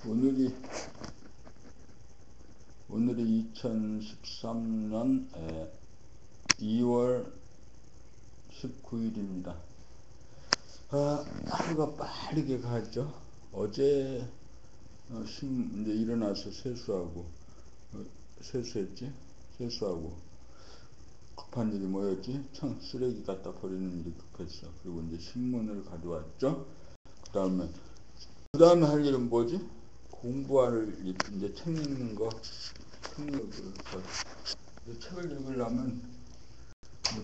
오늘이 2013년 2월 19일입니다. 하루가 빠르게 가죠. 어제 이제 일어나서 세수하고 세수하고 급한 일이 뭐였지? 쓰레기 갖다 버리는 일이 급했어. 그리고 이제 신문을 가져왔죠. 그 다음에 할 일은 뭐지? 공부할 일, 이제 책 읽는 거. 책을 읽으려면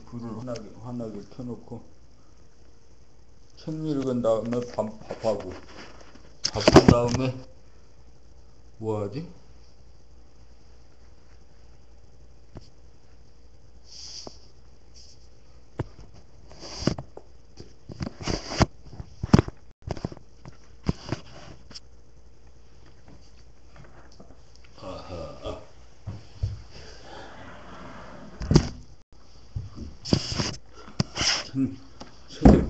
불을 환하게 켜놓고 책 읽은 다음에 밥하고, 밥한 다음에 뭐 하지? 책을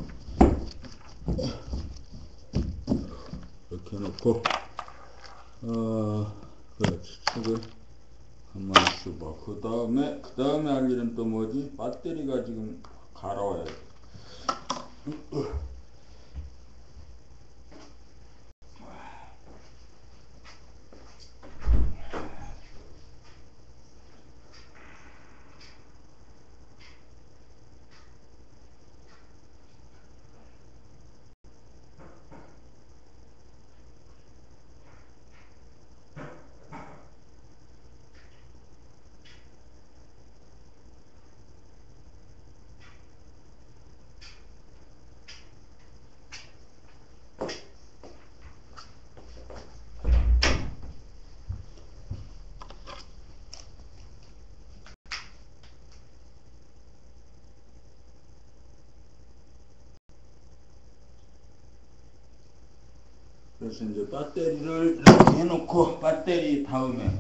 이렇게 해놓고 그렇지. 책을 가만히 있어봐. 그 다음에 할 일은 또 뭐지? 배터리가 지금 갈아와야 돼. 그래서 이제 배터리를 이렇게 해놓고 배터리 다음에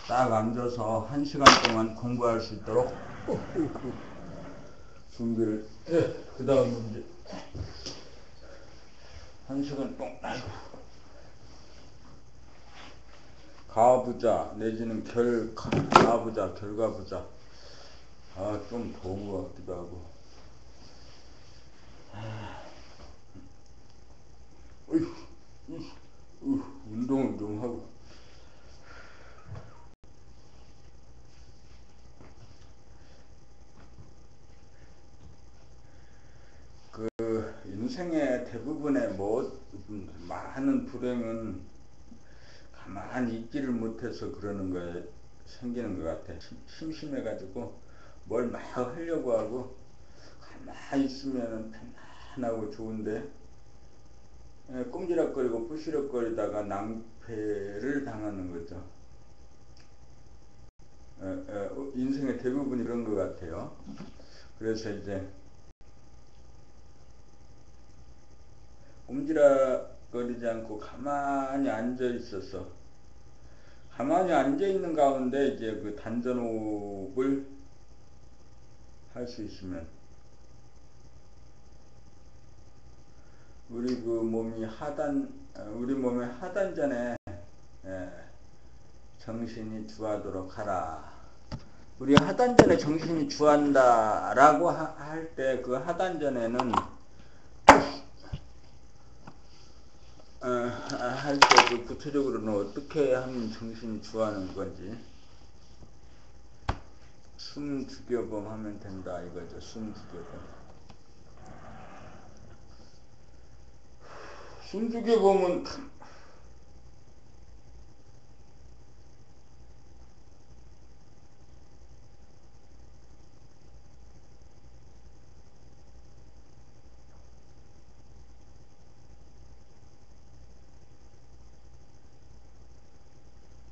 딱 앉아서 1시간 동안 공부할 수 있도록 준비를 해. 그 다음에 이제 1시간 동안 가부좌 내지는 결가부좌 좀 더운 것 같기도 하고. 운동을 좀 하고. 인생의 대부분의 많은 불행은 가만히 있지를 못해서 그러는 거에 생기는 것 같아. 심심해가지고 뭘 막 하려고 하고, 가만히 있으면 편안하고 좋은데 꼼지락거리고 부시럭거리다가 낭패를 당하는 거죠. 인생의 대부분이 그런 것 같아요. 그래서 이제 꼼지락거리지 않고 가만히 앉아 있어서, 가만히 앉아 있는 가운데 이제 그 단전호흡을 할 수 있으면 우리 몸의 하단전에 정신이 주하도록 하라. 우리 하단전에 정신이 주한다라고 할 때 그 하단전에는 할 때 그 구체적으로는 어떻게 하면 정신이 주하는 건지, 숨 죽여봄 하면 된다 이거죠. 숨 죽여봄은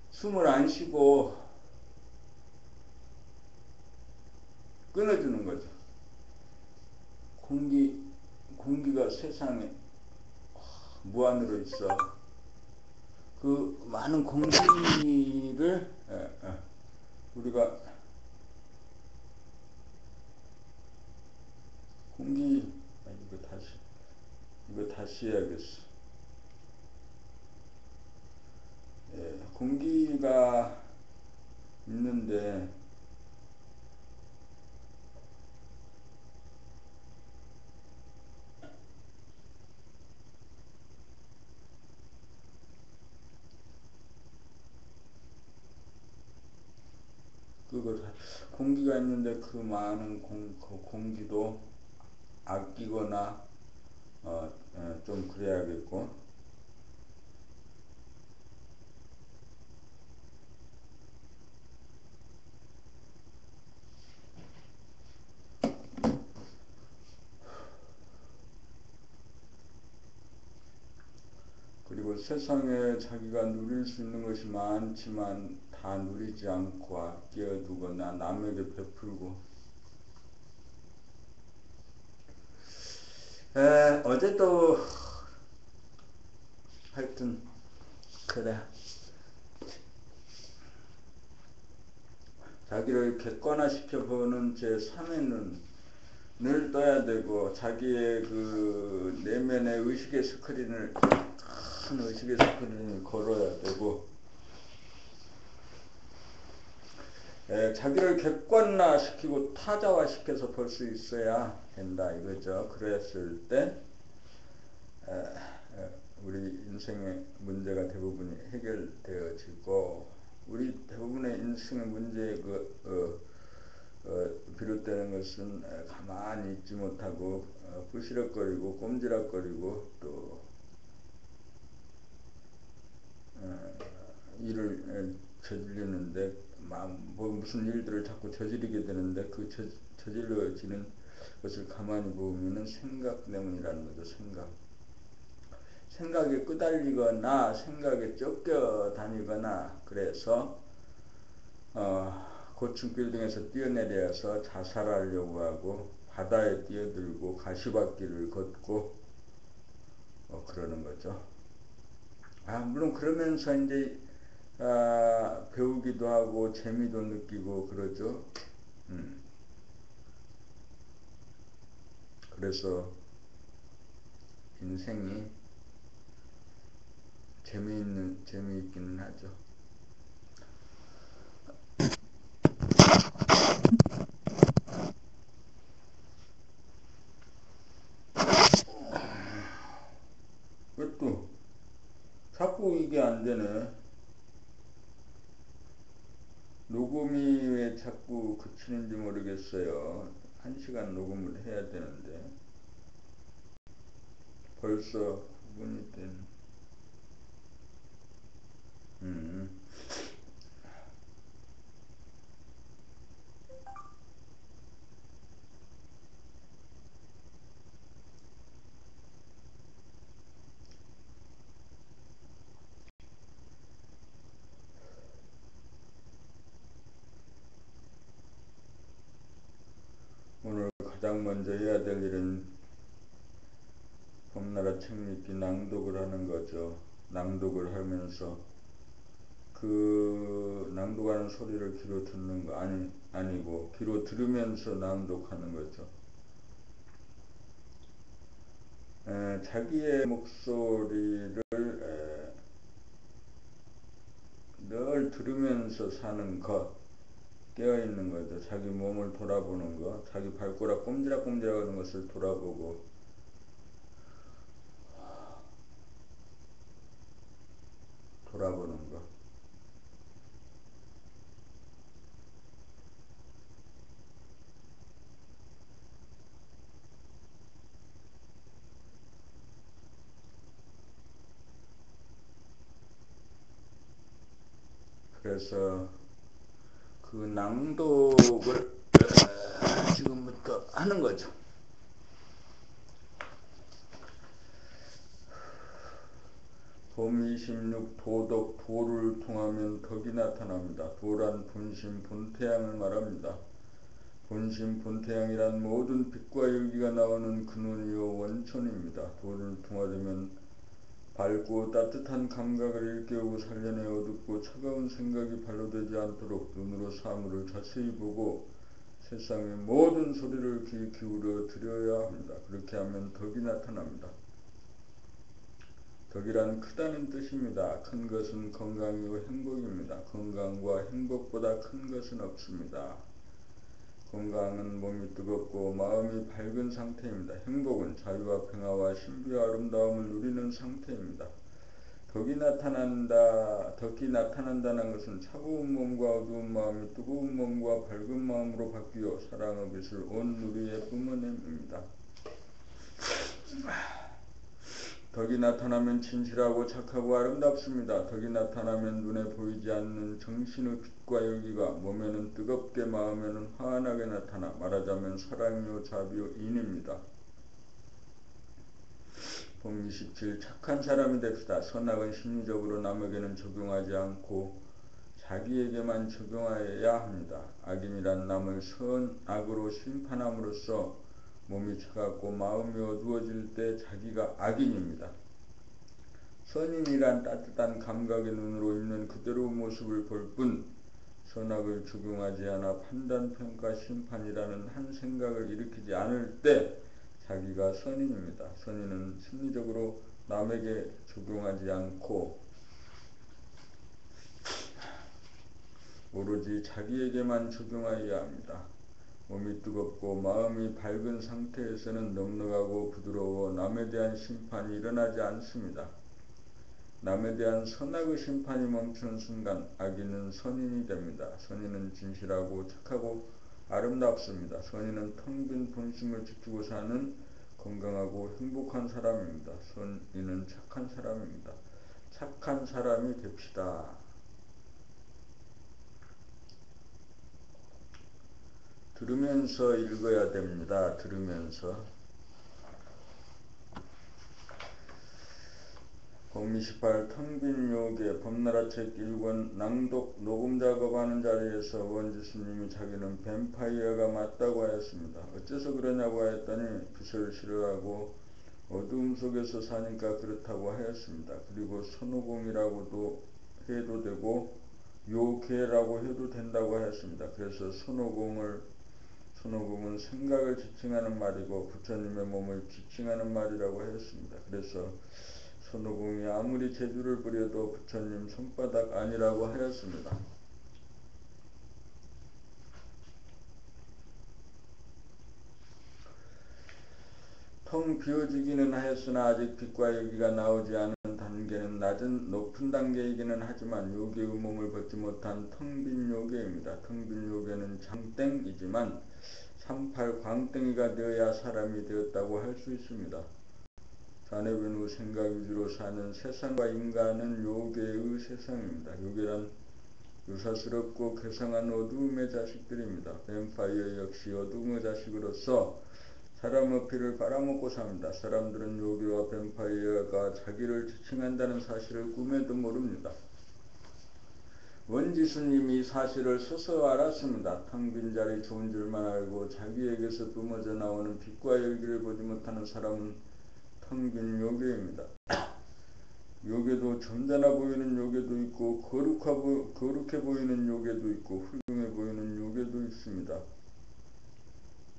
숨을 안 쉬고 끊어주는 거죠. 공기가 세상에 무한으로 있어. 그 많은 공기를 우리가 이거 다시 해야겠어. 공기가 있는데 그거 공기가 있는데 그 많은 그 공기도 아끼거나 좀 그래야겠고, 그리고 세상에 자기가 누릴 수 있는 것이 많지만 다 누리지 않고 아껴두거나 남에게 베풀고. 어제도 하여튼 그래, 자기를 객관화시켜보는 제3의 눈을 떠야 되고, 자기의 그 내면의 의식의 스크린을, 큰 의식의 스크린을 걸어야 되고, 자기를 객관화시키고 타자화시켜서 볼 수 있어야 된다 이거죠. 그랬을 때 우리 인생의 문제가 대부분이 해결되어지고, 우리 대부분의 인생의 문제의 비롯되는 것은 가만히 있지 못하고 부시럭거리고 꼼지락거리고 또 일을 저지르는데, 무슨 일들을 자꾸 저지르게 되는데 그 저질러지는 것을 가만히 보면은 생각 때문이라는 거죠. 생각에 끄달리거나 생각에 쫓겨다니거나, 그래서 고층 빌딩에서 뛰어내려서 자살하려고 하고 바다에 뛰어들고 가시밭길을 걷고 그러는 거죠. 물론 그러면서 이제 배우기도 하고 재미도 느끼고 그러죠. 그래서 인생이 재미있기는 하죠. 왜 또 자꾸 이게 안 되네. 녹음이 왜 자꾸 그치는지 모르겠어요. 1시간 녹음을 해야 되는데 벌써 9분이 된. 오늘 가장 먼저 해야 될 일은 봄나라 책 읽기 낭독을 하는 거죠. 낭독을 하면서 그 낭독하는 소리를 귀로 듣는 거 아니고 귀로 들으면서 낭독하는 거죠. 자기의 목소리를 늘 들으면서 사는 것, 깨어있는 거죠. 자기 몸을 돌아보는 것, 자기 발가락 꼼지락꼼지락 하는 것을 돌아보고, 돌아보는 것. 그래서 그 낭독을 지금부터 하는 거죠. 봄 26 도덕, 도를 통하면 덕이 나타납니다. 도란 본심 본태양을 말합니다. 본심 본태양이란 모든 빛과 열기가 나오는 근원이요 원천입니다. 도를 통하려면 밝고 따뜻한 감각을 일깨우고 살려내 어둡고 차가운 생각이 발로되지 않도록 눈으로 사물을 자세히 보고 세상의 모든 소리를 귀 기울여 들여야 합니다. 그렇게 하면 덕이 나타납니다. 덕이란 크다는 뜻입니다. 큰 것은 건강이고 행복입니다. 건강과 행복보다 큰 것은 없습니다. 건강은 몸이 뜨겁고 마음이 밝은 상태입니다. 행복은 자유와 평화와 신비와 아름다움을 누리는 상태입니다. 덕이 나타난다는 것은 차가운 몸과 어두운 마음이 뜨거운 몸과 밝은 마음으로 바뀌어 사랑의 빛을 온 누리에 뿜어냅니다. 덕이 나타나면 진실하고 착하고 아름답습니다. 덕이 나타나면 눈에 보이지 않는 정신의 빛과 열기가 몸에는 뜨겁게 마음에는 환하게 나타나 말하자면 사랑이요 자비요 인입니다. 봄 27. 착한 사람이 됩시다. 선악은 심리적으로 남에게는 적용하지 않고 자기에게만 적용하여야 합니다. 악인이란 남을 선악으로 심판함으로써 몸이 차갑고 마음이 어두워질 때 자기가 악인입니다. 선인이란 따뜻한 감각의 눈으로 있는 그대로의 모습을 볼 뿐 선악을 적용하지 않아 판단, 평가, 심판이라는 한 생각을 일으키지 않을 때 자기가 선인입니다. 선인은 심리적으로 남에게 적용하지 않고 오로지 자기에게만 적용하여야 합니다. 몸이 뜨겁고 마음이 밝은 상태에서는 넉넉하고 부드러워 남에 대한 심판이 일어나지 않습니다. 남에 대한 선악의 심판이 멈추는 순간 악인은 선인이 됩니다. 선인은 진실하고 착하고 아름답습니다. 선인은 텅 빈 본심을 지키고 사는 건강하고 행복한 사람입니다. 선인은 착한 사람입니다. 착한 사람이 됩시다. 들으면서 읽어야 됩니다. 들으면서. 봄 28. 텅빈 요괴 봄나라책 1권 낭독 녹음 작업하는 자리에서 원지 스님이 자기는 뱀파이어가 맞다고 하였습니다. 어째서 그러냐고 하였더니 빛을 싫어하고 어두움 속에서 사니까 그렇다고 하였습니다. 그리고 손오공이라고도 해도 되고 요괴라고 해도 된다고 하였습니다. 그래서 손오공은 생각을 지칭하는 말이고 부처님의 몸을 지칭하는 말이라고 하였습니다. 그래서 손오공이 아무리 재주를 부려도 부처님 손바닥 아니라고 하였습니다. 텅 비어지기는 하였으나 아직 빛과 열기가 나오지 않은 단계는 높은 단계이기는 하지만 요괴의 몸을 벗지 못한 텅 빈 요괴입니다. 텅 빈 요괴는 장땡이지만 38 광땡이가 되어야 사람이 되었다고 할 수 있습니다. 자네변의 생각 위주로 사는 세상과 인간은 요괴의 세상입니다. 요괴란 유사스럽고 괴상한 어두움의 자식들입니다. 뱀파이어 역시 어두움의 자식으로서 사람의 피를 빨아먹고 삽니다. 사람들은 요괴와 뱀파이어가 자기를 지칭한다는 사실을 꿈에도 모릅니다. 원지스님이 사실을 스스로 알았습니다. 텅 빈 자리 좋은 줄만 알고 자기에게서 뿜어져 나오는 빛과 열기를 보지 못하는 사람은 텅 빈 요괴입니다. 요괴도 점잖아 보이는 요괴도 있고 거룩해 보이는 요괴도 있고 훌륭해 보이는 요괴도 있습니다.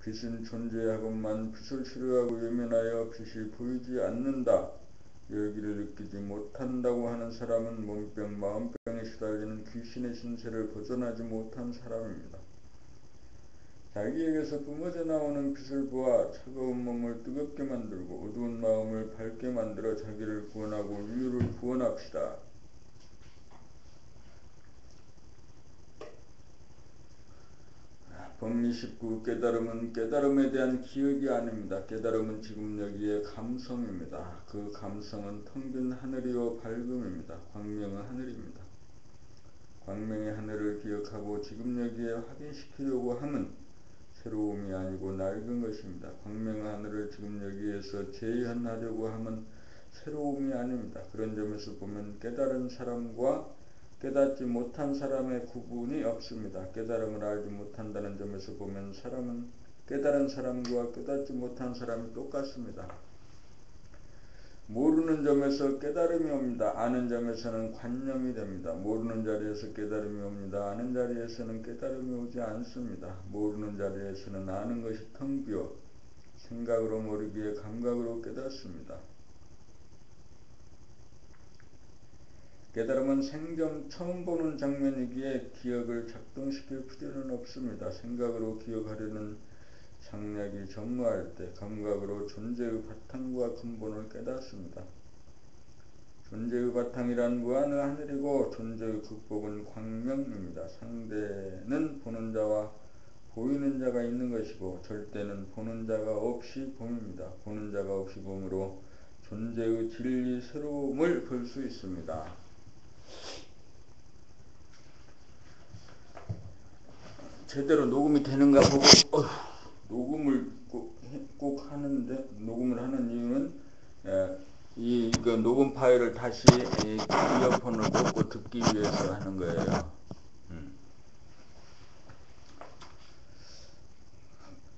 빛은 존재하건만 빛을 싫어하고 외면하여 빛이 보이지 않는다. 열기를 느끼지 못한다고 하는 사람은 몸병, 마음병에 시달리는 귀신의 신세를 벗어나지 못한 사람입니다. 자기에게서 뿜어져 나오는 빛을 보아 차가운 몸을 뜨겁게 만들고 어두운 마음을 밝게 만들어 자기를 구원하고 인류를 구원합시다. 봄 29. 깨달음은 깨달음에 대한 기억이 아닙니다. 깨달음은 지금 여기의 감성입니다. 그 감성은 텅 빈 하늘이요 밝음입니다. 광명의 하늘입니다. 광명의 하늘을 기억하고 지금 여기에 확인시키려고 함은 새로움이 아니고 낡은 것입니다. 광명의 하늘을 지금 여기에서 재현하려고 함은 새로움이 아닙니다. 그런 점에서 보면 깨달은 사람과 깨닫지 못한 사람의 구분이 없습니다. 깨달음을 알지 못한다는 점에서 보면 사람은 깨달은 사람과 깨닫지 못한 사람이 똑같습니다. 모르는 점에서 깨달음이 옵니다. 아는 점에서는 관념이 됩니다. 모르는 자리에서 깨달음이 옵니다. 아는 자리에서는 깨달음이 오지 않습니다. 모르는 자리에서는 아는 것이 텅 비어 생각으로 모르기에 감각으로 깨닫습니다. 깨달음은 생전 처음 보는 장면이기에 기억을 작동시킬 필요는 없습니다. 생각으로 기억하려는 상략이 전무할 때 감각으로 존재의 바탕과 근본을 깨닫습니다. 존재의 바탕이란 무한의 하늘이고 존재의 극복은 광명입니다. 상대는 보는 자와 보이는 자가 있는 것이고 절대는 보는 자가 없이 봄입니다. 보는 자가 없이 봄으로 존재의 진리 새로움을 볼 수 있습니다. 제대로 녹음이 되는가 보고 녹음을 꼭 하는데 녹음을 하는 이유는 이거 녹음 파일을 다시 이어폰을 꽂고 듣기 위해서 하는 거예요.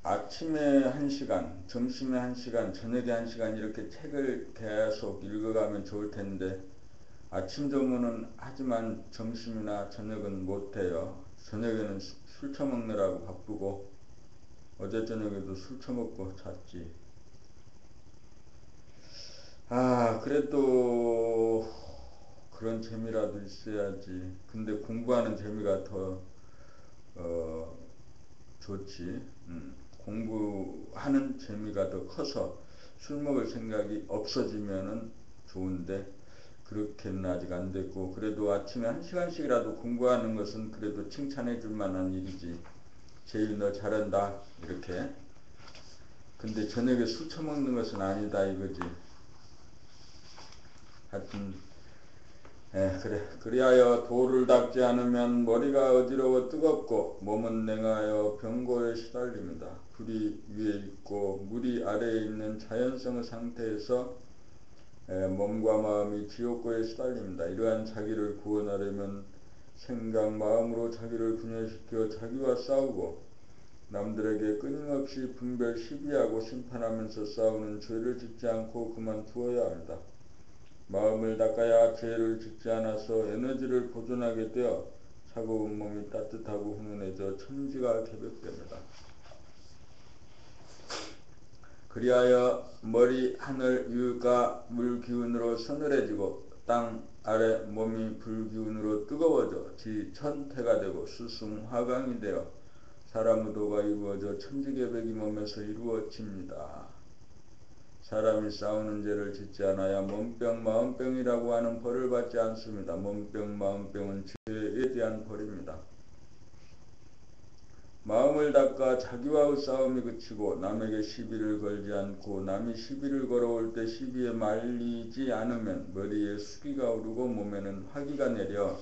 아침에 1시간, 점심에 1시간, 저녁에 1시간 이렇게 책을 계속 읽어가면 좋을 텐데 아침 조문은 하지만 점심이나 저녁은 못해요. 저녁에는 술 처먹느라고 바쁘고 어제 저녁에도 술 처먹고 잤지. 그래도 그런 재미라도 있어야지. 근데 공부하는 재미가 더 좋지. 공부하는 재미가 더 커서 술 먹을 생각이 없어지면은 좋은데 그렇게는 아직 안 됐고, 그래도 아침에 1시간씩이라도 공부하는 것은 그래도 칭찬해 줄 만한 일이지. 제일 너 잘한다 이렇게. 근데 저녁에 술 처먹는 것은 아니다 이거지. 하여튼 그래. 그리하여 도를 닦지 않으면 머리가 어지러워 뜨겁고 몸은 냉하여 병고에 시달립니다. 불이 위에 있고 물이 아래에 있는 자연성의 상태에서 몸과 마음이 지옥고에 시달립니다. 이러한 자기를 구원하려면 생각, 마음으로 자기를 분열시켜 자기와 싸우고 남들에게 끊임없이 분별, 시비하고 심판하면서 싸우는 죄를 짓지 않고 그만두어야 합니다. 마음을 닦아야 죄를 짓지 않아서 에너지를 보존하게 되어 차가운 몸이 따뜻하고 훈훈해져 천지가 개벽됩니다. 그리하여 머리, 하늘, 위가 물 기운으로 서늘해지고 땅 아래 몸이 불 기운으로 뜨거워져 지천태가 되고 수승 화강이 되어 사람의도가 이루어져 천지개벽이 몸에서 이루어집니다. 사람이 싸우는 죄를 짓지 않아야 몸병, 마음병이라고 하는 벌을 받지 않습니다. 몸병, 마음병은 죄에 대한 벌입니다. 마음을 닦아 자기와의 싸움이 그치고 남에게 시비를 걸지 않고 남이 시비를 걸어올 때 시비에 말리지 않으면 머리에 수기가 오르고 몸에는 화기가 내려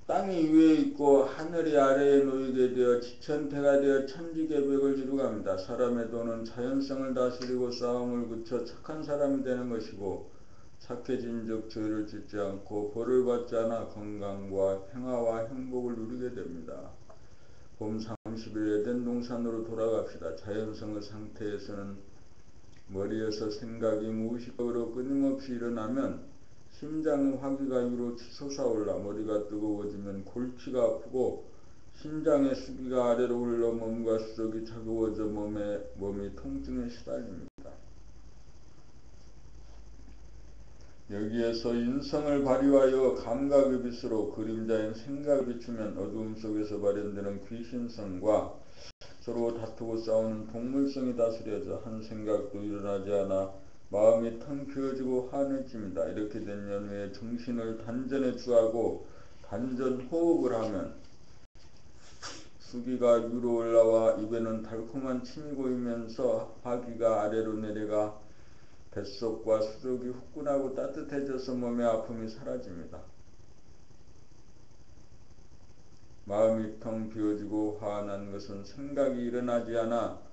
땅이 위에 있고 하늘이 아래에 놓이게 되어 지천태가 되어 천지개벽을 이루갑니다. 사람의 도는 자연성을 다스리고 싸움을 그쳐 착한 사람이 되는 것이고 착해진 즉 죄를 짓지 않고 벌을 받지 않아 건강과 평화와 행복을 누리게 됩니다. 봄 30일 에덴 동산으로 돌아갑시다. 자연성의 상태에서는 머리에서 생각이 무의식적으로 끊임없이 일어나면 심장의 화기가 위로 치솟아올라 머리가 뜨거워지면 골치가 아프고 심장의 수기가 아래로 흘러 몸과 수족이 차가워져 몸이 통증에 시달립니다. 여기에서 인성을 발휘하여 감각의 빛으로 그림자인 생각을 비추면 어두움 속에서 발현되는 귀신성과 서로 다투고 싸우는 동물성이 다스려져 한 생각도 일어나지 않아 마음이 텅 비어지고 환해집니다. 이렇게 된 연후에 정신을 단전에 주하고 단전 호흡을 하면 수기가 위로 올라와 입에는 달콤한 침이 고이면서 화기가 아래로 내려가 뱃속과 수족이 후끈하고 따뜻해져서 몸의 아픔이 사라집니다. 마음이 텅 비어지고 화난 것은 생각이 일어나지 않아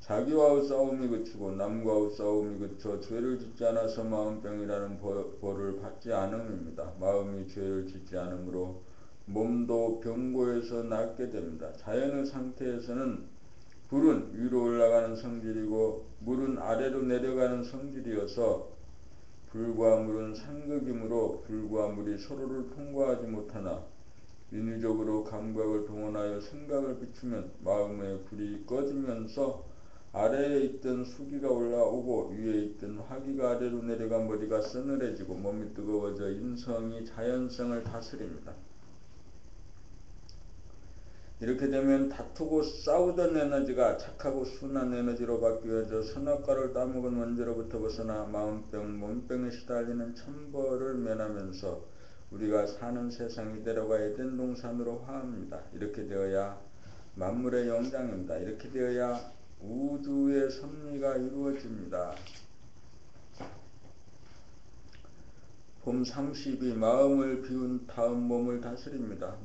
자기와의 싸움이 그치고 남과의 싸움이 그쳐 죄를 짓지 않아서 마음병이라는 벌을 받지 않음입니다. 마음이 죄를 짓지 않으므로 몸도 병고에서 낫게 됩니다. 자연의 상태에서는 불은 위로 올라가는 성질이고 물은 아래로 내려가는 성질이어서 불과 물은 상극이므로 불과 물이 서로를 통과하지 못하나 인위적으로 감각을 동원하여 생각을 비추면 마음의 불이 꺼지면서 아래에 있던 수기가 올라오고 위에 있던 화기가 아래로 내려가 머리가 서늘해지고 몸이 뜨거워져 인성이 자연성을 다스립니다. 이렇게 되면 다투고 싸우던 에너지가 착하고 순한 에너지로 바뀌어져 선악과를 따먹은 원죄로부터 벗어나 마음병, 몸병에 시달리는 천벌을 면하면서 우리가 사는 세상이 이대로가 에덴 동산으로 화합니다. 이렇게 되어야 만물의 영장입니다. 이렇게 되어야 우주의 섭리가 이루어집니다. 봄 30이 마음을 비운 다음 몸을 다스립니다.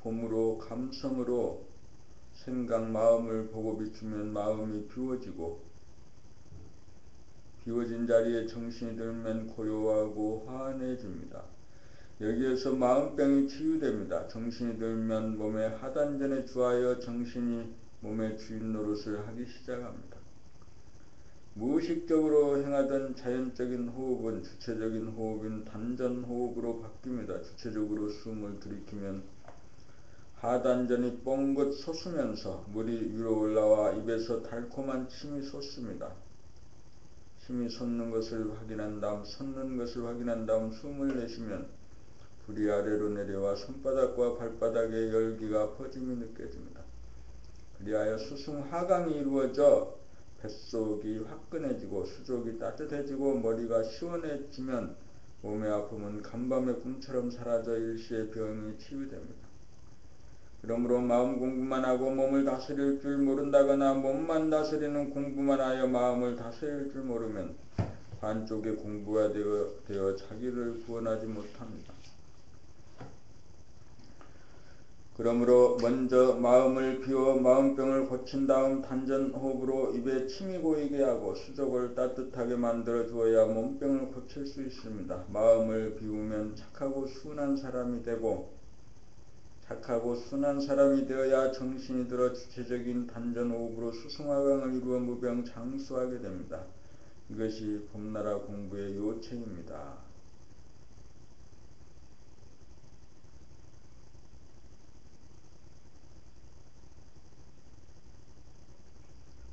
봄으로 감성으로 생각 마음을 보고 비추면 마음이 비워지고 비워진 자리에 정신이 들면 고요하고 환해집니다. 여기에서 마음병이 치유됩니다. 정신이 들면 몸의 하단전에 주하여 정신이 몸의 주인 노릇을 하기 시작합니다. 무의식적으로 행하던 자연적인 호흡은 주체적인 호흡인 단전호흡으로 바뀝니다. 주체적으로 숨을 들이키면 하단전이 뻥긋 솟으면서 물이 위로 올라와 입에서 달콤한 침이 솟습니다. 침이 솟는 것을 확인한 다음 숨을 내쉬면 불이 아래로 내려와 손바닥과 발바닥의 열기가 퍼짐이 느껴집니다. 그리하여 수승하강이 이루어져 뱃속이 화끈해지고 수족이 따뜻해지고 머리가 시원해지면 몸의 아픔은 간밤의 꿈처럼 사라져 일시의 병이 치유됩니다. 그러므로 마음 공부만 하고 몸을 다스릴 줄 모른다거나 몸만 다스리는 공부만 하여 마음을 다스릴 줄 모르면 반쪽의 공부가 되어 자기를 구원하지 못합니다. 그러므로 먼저 마음을 비워 마음병을 고친 다음 단전호흡으로 입에 침이 고이게 하고 수족을 따뜻하게 만들어 주어야 몸병을 고칠 수 있습니다. 마음을 비우면 착하고 순한 사람이 되고 착하고 순한 사람이 되어야 정신이 들어 주체적인 단전호흡으로 수승화강을 이루어 무병장수하게 됩니다. 이것이 봄나라 공부의 요체입니다.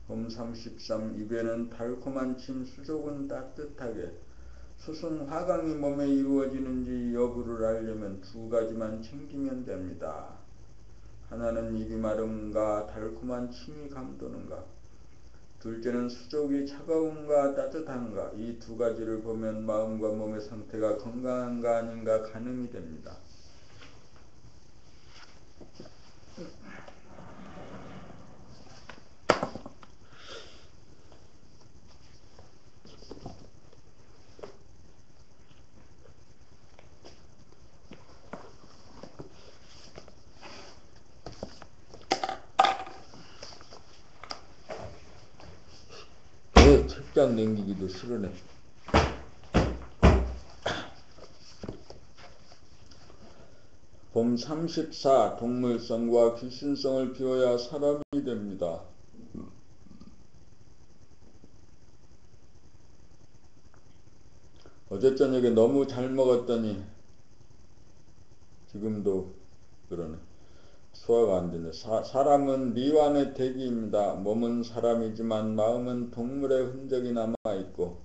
봄 33 입에는 달콤한 침, 수족은 따뜻하게 수승화강이 몸에 이루어지는지 여부를 알려면 두 가지만 챙기면 됩니다. 하나는 입이 마른가 달콤한 침이 감도는가, 둘째는 수족이 차가운가 따뜻한가. 이 두 가지를 보면 마음과 몸의 상태가 건강한가 아닌가 가늠이 됩니다. 책장 넘기기도 싫으네. 봄 34 동물성과 귀신성을 비워야 사람이 됩니다. 어제 저녁에 너무 잘 먹었더니 지금도 그러네. 소화가 안 되네. 사람은 미완의 대기입니다. 몸은 사람이지만 마음은 동물의 흔적이 남아있고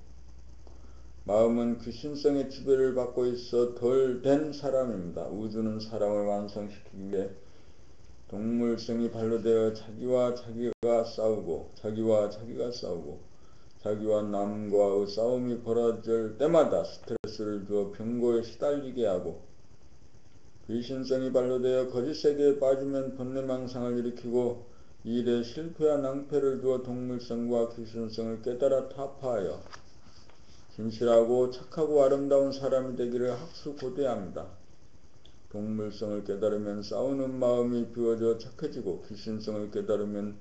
마음은 귀신성의 지배를 받고 있어 덜 된 사람입니다. 우주는 사람을 완성시키기 위해 동물성이 반로되어 자기와 자기가 싸우고 자기와 남과의 싸움이 벌어질 때마다 스트레스를 주어 병고에 시달리게 하고 귀신성이 반로되어 거짓세계에 빠지면 번뇌망상을 일으키고 이 일에 실패와 낭패를 주어 동물성과 귀신성을 깨달아 타파하여 진실하고 착하고 아름다운 사람이 되기를 학수고대합니다. 동물성을 깨달으면 싸우는 마음이 비워져 착해지고 귀신성을 깨달으면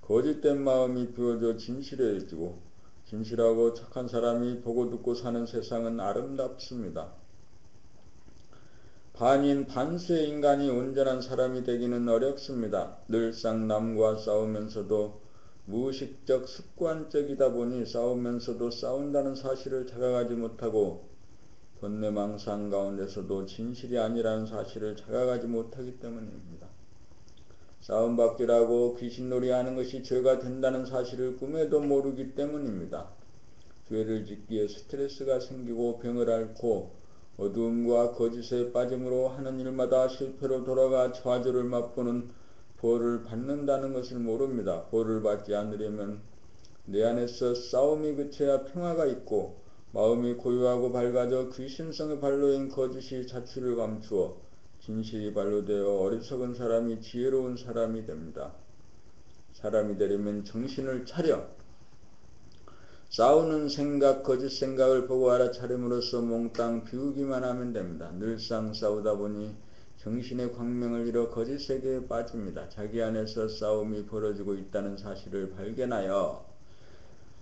거짓된 마음이 비워져 진실해지고 진실하고 착한 사람이 보고 듣고 사는 세상은 아름답습니다. 반인 반수의 인간이 온전한 사람이 되기는 어렵습니다. 늘상 남과 싸우면서도 무의식적 습관적이다 보니 싸우면서도 싸운다는 사실을 자각하지 못하고 번뇌망상 가운데서도 진실이 아니라는 사실을 자각하지 못하기 때문입니다. 싸움박질하고 귀신놀이하는 것이 죄가 된다는 사실을 꿈에도 모르기 때문입니다. 죄를 짓기에 스트레스가 생기고 병을 앓고 어두움과 거짓에 빠짐으로 하는 일마다 실패로 돌아가 좌절을 맛보는 벌을 받는다는 것을 모릅니다. 벌을 받지 않으려면 내 안에서 싸움이 그쳐야 평화가 있고 마음이 고요하고 밝아져 귀신성의 발로인 거짓이 자취를 감추어 진실이 발로 되어 어리석은 사람이 지혜로운 사람이 됩니다. 사람이 되려면 정신을 차려 싸우는 생각, 거짓 생각을 보고 알아차림으로써 몽땅 비우기만 하면 됩니다. 늘상 싸우다 보니 정신의 광명을 잃어 거짓 세계에 빠집니다. 자기 안에서 싸움이 벌어지고 있다는 사실을 발견하여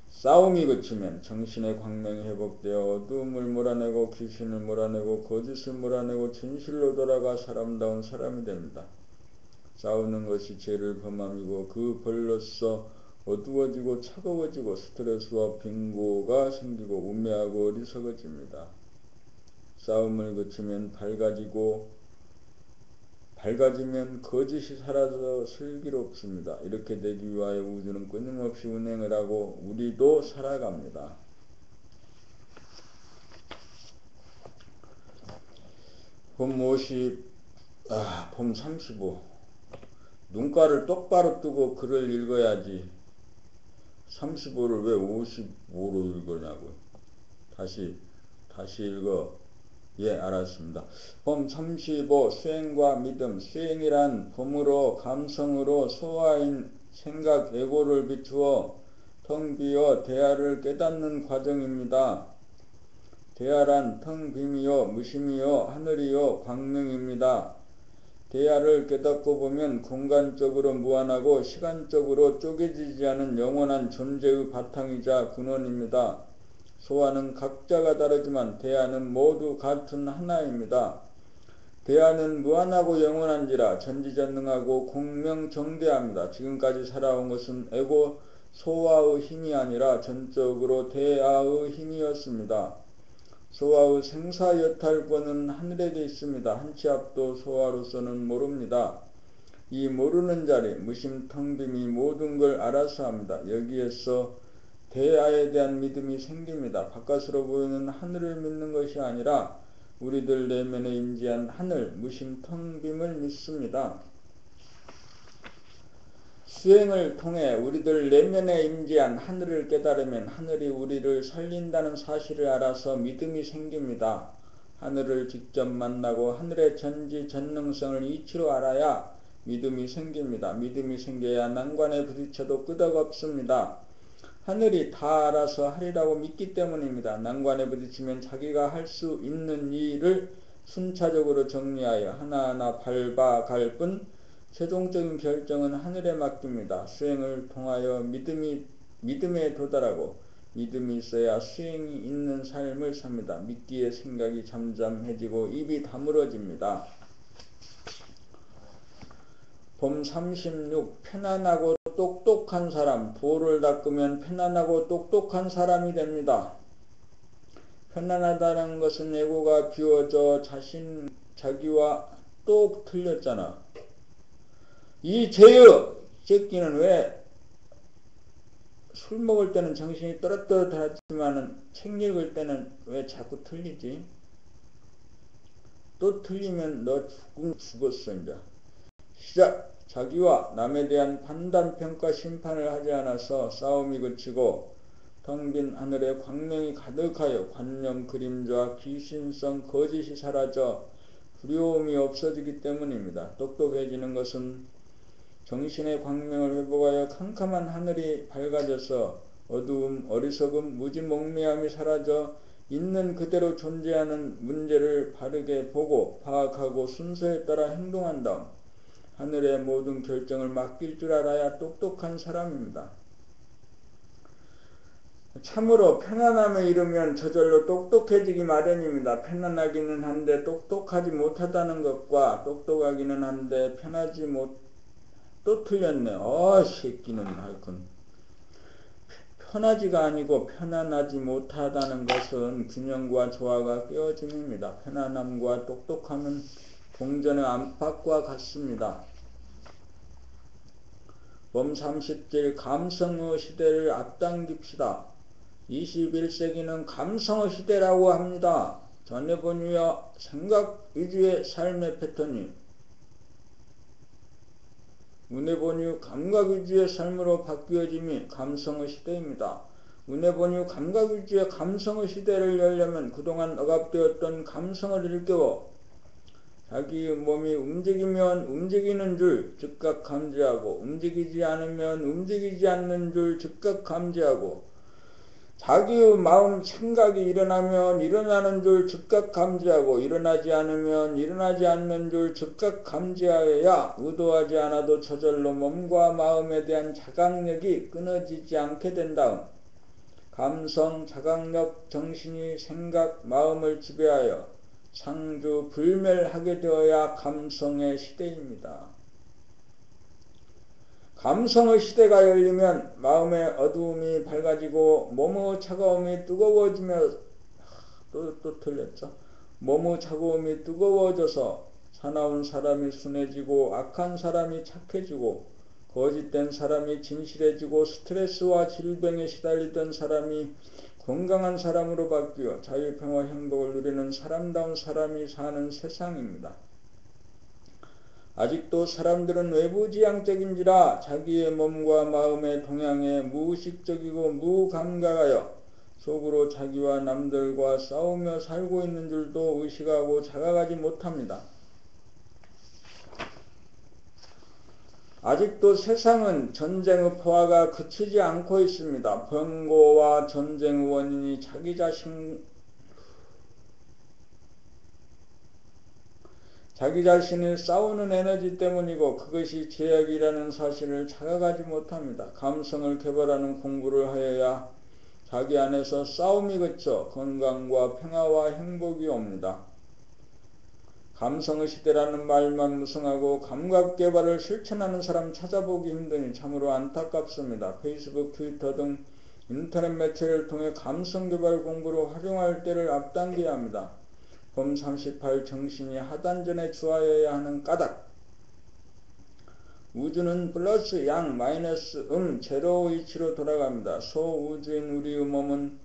싸움이 그치면 정신의 광명이 회복되어 어두움을 몰아내고 귀신을 몰아내고 거짓을 몰아내고 진실로 돌아가 사람다운 사람이 됩니다. 싸우는 것이 죄를 범함이고 그 벌로써 어두워지고 차가워지고 스트레스와 빙고가 생기고 우매하고 어리석어집니다. 싸움을 그치면 밝아지면 거짓이 사라져 슬기롭습니다. 이렇게 되기 위하여 우주는 끊임없이 운행을 하고 우리도 살아갑니다. 봄 35 눈가를 똑바로 뜨고 글을 읽어야지 35를 왜 55로 읽으냐고. 다시 읽어. 예, 알았습니다. 봄 35 수행과 믿음. 수행이란 봄으로 감성으로 소화인 생각 애고를 비추어 텅 비어 대하를 깨닫는 과정입니다. 대하란 텅 빔이요 무심이요 하늘이요 광명입니다. 대하를 깨닫고 보면 공간적으로 무한하고 시간적으로 쪼개지지 않은 영원한 존재의 바탕이자 근원입니다. 소화는 각자가 다르지만 대하는 모두 같은 하나입니다. 대하는 무한하고 영원한지라 전지전능하고 공명정대합니다. 지금까지 살아온 것은 에고 소화의 힘이 아니라 전적으로 대하의 힘이었습니다. 소화의 생사여탈권은 하늘에 있습니다. 한 치 앞도 소화로서는 모릅니다. 이 모르는 자리 무심 텅빔이 모든 걸 알아서 합니다. 여기에서 대하에 대한 믿음이 생깁니다. 바깥으로 보이는 하늘을 믿는 것이 아니라 우리들 내면에 임재한 하늘 무심 텅빔을 믿습니다. 수행을 통해 우리들 내면에 임재한 하늘을 깨달으면 하늘이 우리를 살린다는 사실을 알아서 믿음이 생깁니다. 하늘을 직접 만나고 하늘의 전지전능성을 이치로 알아야 믿음이 생깁니다. 믿음이 생겨야 난관에 부딪혀도 끄덕없습니다. 하늘이 다 알아서 하리라고 믿기 때문입니다. 난관에 부딪히면 자기가 할 수 있는 일을 순차적으로 정리하여 하나하나 밟아갈 뿐 최종적인 결정은 하늘에 맡깁니다. 수행을 통하여 믿음에 도달하고 믿음이 있어야 수행이 있는 삶을 삽니다. 믿기에 생각이 잠잠해지고 입이 다물어집니다. 봄 36 편안하고 똑똑한 사람. 볼을 닦으면 편안하고 똑똑한 사람이 됩니다. 편안하다는 것은 에고가 비워져 자기와 똑 틀렸잖아. 이 죄의 새끼는 왜 술 먹을 때는 정신이 또렷또렷하지만 책 읽을 때는 왜 자꾸 틀리지? 또 틀리면 너 죽었어 이제. 시작. 자기와 남에 대한 판단, 평가, 심판을 하지 않아서 싸움이 그치고 텅 빈 하늘에 광명이 가득하여 관념, 그림자, 귀신성, 거짓이 사라져 두려움이 없어지기 때문입니다. 똑똑해지는 것은 정신의 광명을 회복하여 캄캄한 하늘이 밝아져서 어두움, 어리석음, 무지몽매함이 사라져 있는 그대로 존재하는 문제를 바르게 보고 파악하고 순서에 따라 행동한 다음 하늘의 모든 결정을 맡길 줄 알아야 똑똑한 사람입니다. 참으로 편안함에 이르면 저절로 똑똑해지기 마련입니다. 편안하기는 한데 똑똑하지 못하다는 것과 똑똑하기는 한데 편하지 못 또 틀렸네. 새끼는 하여튼 편하지가 아니고 편안하지 못하다는 것은 균형과 조화가 깨어짐입니다. 편안함과 똑똑함은 동전의 안팎과 같습니다. 범 30질 감성의 시대를 앞당깁시다. 21세기는 감성의 시대라고 합니다. 전해본유와 생각 위주의 삶의 패턴이 은혜본유 감각 위주의 삶으로 바뀌어짐이 감성의 시대입니다. 은혜본유 감각 위주의 감성의 시대를 열려면 그동안 억압되었던 감성을 일깨워 자기의 몸이 움직이면 움직이는 줄 즉각 감지하고 움직이지 않으면 움직이지 않는 줄 즉각 감지하고 자기의 마음 생각이 일어나면 일어나는 줄 즉각 감지하고 일어나지 않으면 일어나지 않는 줄 즉각 감지하여야 의도하지 않아도 저절로 몸과 마음에 대한 자각력이 끊어지지 않게 된 다음 감성, 자각력, 정신이 생각, 마음을 지배하여 상주 불멸하게 되어야 감성의 시대입니다. 감성의 시대가 열리면 마음의 어두움이 밝아지고 몸의 차가움이 뜨거워지며 또 틀렸죠. 몸의 차가움이 뜨거워져서 사나운 사람이 순해지고 악한 사람이 착해지고 거짓된 사람이 진실해지고 스트레스와 질병에 시달리던 사람이 건강한 사람으로 바뀌어 자유평화 행복을 누리는 사람다운 사람이 사는 세상입니다. 아직도 사람들은 외부지향적인지라 자기의 몸과 마음의 동향에 무의식적이고 무감각하여 속으로 자기와 남들과 싸우며 살고 있는 줄도 의식하고 자각하지 못합니다. 아직도 세상은 전쟁의 포화가 그치지 않고 있습니다. 번고와 전쟁의 원인이 자기 자신이 싸우는 에너지 때문이고 그것이 제약이라는 사실을 자각하지 못합니다. 감성을 개발하는 공부를 하여야 자기 안에서 싸움이 그쳐 건강과 평화와 행복이 옵니다. 감성의 시대라는 말만 무성하고 감각 개발을 실천하는 사람 찾아보기 힘드니 참으로 안타깝습니다. 페이스북, 트위터 등 인터넷 매체를 통해 감성 개발 공부로 활용할 때를 앞당겨야 합니다. 범 38 정신이 하단전에 주하여야 하는 까닭 우주는 플러스 양 마이너스 제로 이치로 돌아갑니다. 소우주인 우리의 몸은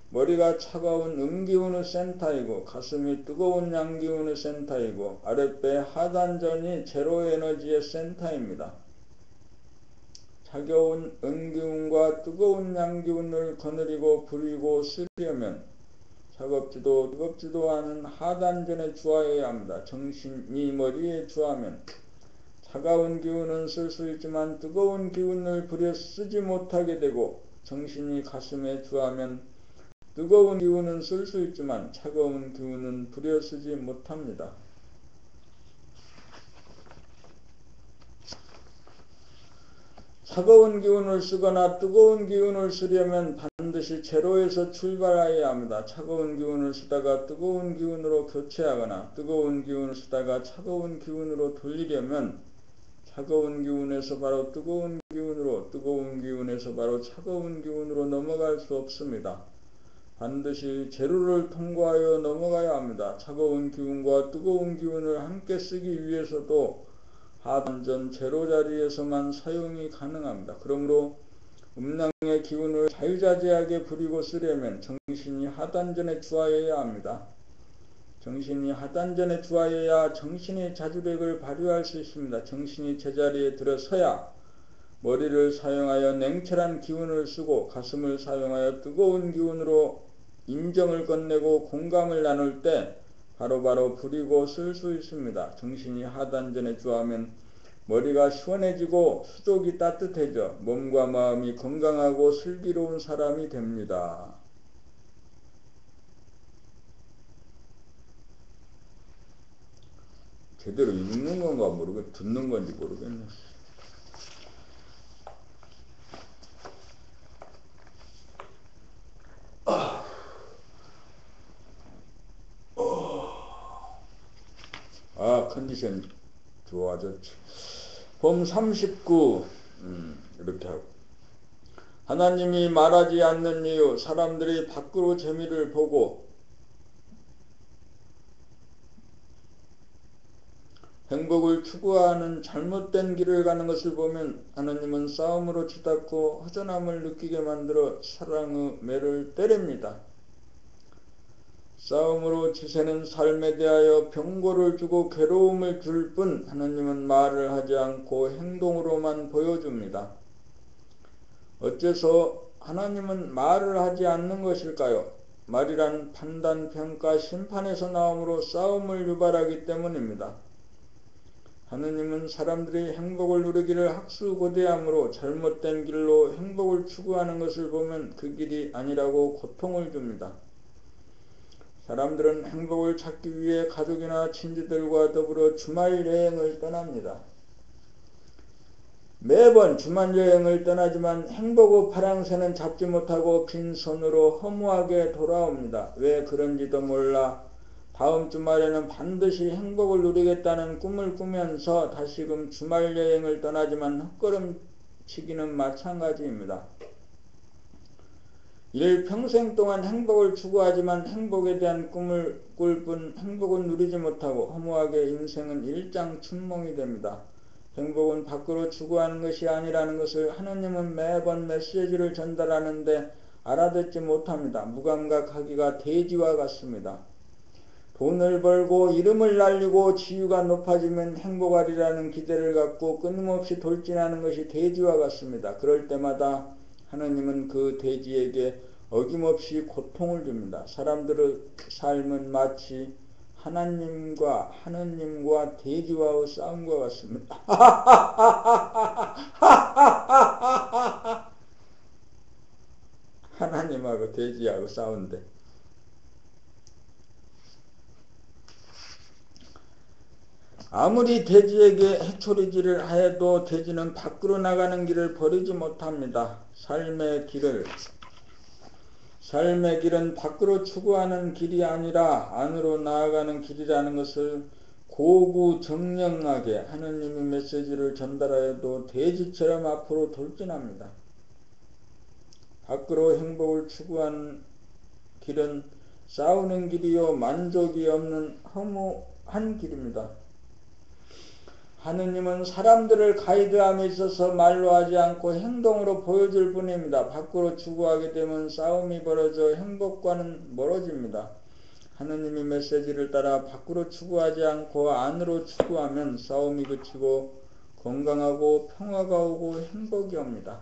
머리가 차가운 음기운의 센터이고 가슴이 뜨거운 양기운의 센터이고 아랫배 하단전이 제로 에너지의 센터입니다. 차가운 음기운과 뜨거운 양기운을 거느리고 부리고 쓰려면 차갑지도 뜨겁지도 않은 하단전에 주하여야 합니다. 정신이 머리에 주하면 차가운 기운은 쓸 수 있지만 뜨거운 기운을 부려 쓰지 못하게 되고 정신이 가슴에 주하면 뜨거운 기운은 쓸 수 있지만 차가운 기운은 부려 쓰지 못합니다. 차가운 기운을 쓰거나 뜨거운 기운을 쓰려면 반드시 제로에서 출발해야 합니다. 차가운 기운을 쓰다가 뜨거운 기운으로 교체하거나 뜨거운 기운을 쓰다가 차가운 기운으로 돌리려면 차가운 기운에서 바로 뜨거운 기운으로 뜨거운 기운에서 바로 차가운 기운으로 넘어갈 수 없습니다. 반드시 제로를 통과하여 넘어가야 합니다. 차가운 기운과 뜨거운 기운을 함께 쓰기 위해서도 하단전 제로 자리에서만 사용이 가능합니다. 그러므로 음양의 기운을 자유자재하게 부리고 쓰려면 정신이 하단전에 주하여야 합니다. 정신이 하단전에 주하여야 정신의 자주력을 발휘할 수 있습니다. 정신이 제자리에 들어서야 머리를 사용하여 냉철한 기운을 쓰고 가슴을 사용하여 뜨거운 기운으로 인정을 건네고 공감을 나눌 때 바로바로 부리고 쓸 수 있습니다. 정신이 하단전에 주하면 머리가 시원해지고 수족이 따뜻해져 몸과 마음이 건강하고 슬기로운 사람이 됩니다. 제대로 읽는 건가 모르겠, 듣는 건지 모르겠네. 컨디션 좋아졌지. 범 39 이렇게 하고 하나님이 말하지 않는 이유, 사람들이 밖으로 재미를 보고 행복을 추구하는 잘못된 길을 가는 것을 보면 하나님은 싸움으로 치닫고 허전함을 느끼게 만들어 사랑의 매를 때립니다. 싸움으로 지새는 삶에 대하여 병고를 주고 괴로움을 줄 뿐 하나님은 말을 하지 않고 행동으로만 보여줍니다. 어째서 하나님은 말을 하지 않는 것일까요? 말이란 판단, 평가, 심판에서 나오므로 싸움을 유발하기 때문입니다. 하느님은 사람들이 행복을 누리기를 학수고대하므로 잘못된 길로 행복을 추구하는 것을 보면 그 길이 아니라고 고통을 줍니다. 사람들은 행복을 찾기 위해 가족이나 친지들과 더불어 주말 여행을 떠납니다. 매번 주말 여행을 떠나지만 행복의 파랑새는 잡지 못하고 빈손으로 허무하게 돌아옵니다. 왜 그런지도 몰라 다음 주말에는 반드시 행복을 누리겠다는 꿈을 꾸면서 다시금 주말 여행을 떠나지만 헛걸음치기는 마찬가지입니다. 일평생 동안 행복을 추구하지만 행복에 대한 꿈을 꿀 뿐 행복은 누리지 못하고 허무하게 인생은 일장춘몽이 됩니다. 행복은 밖으로 추구하는 것이 아니라는 것을 하느님은 매번 메시지를 전달하는데 알아듣지 못합니다. 무감각하기가 돼지와 같습니다. 돈을 벌고 이름을 날리고 지위가 높아지면 행복하리라는 기대를 갖고 끊임없이 돌진하는 것이 돼지와 같습니다. 그럴 때마다 하느님은 그 돼지에게 어김없이 고통을 줍니다. 사람들의 삶은 마치 하나님과 돼지와의 싸움과 같습니다. 하나님하고 돼지하고 싸운대. 아무리 돼지에게 해초리질을 해도 돼지는 밖으로 나가는 길을 버리지 못합니다. 삶의 길은 밖으로 추구하는 길이 아니라 안으로 나아가는 길이라는 것을 고구정령하게 하느님의 메시지를 전달하여도 돼지처럼 앞으로 돌진합니다. 밖으로 행복을 추구하는 길은 싸우는 길이요 만족이 없는 허무한 길입니다. 하느님은 사람들을 가이드함에 있어서 말로 하지 않고 행동으로 보여줄 뿐입니다. 밖으로 추구하게 되면 싸움이 벌어져 행복과는 멀어집니다. 하느님의 메시지를 따라 밖으로 추구하지 않고 안으로 추구하면 싸움이 그치고 건강하고 평화가 오고 행복이 옵니다.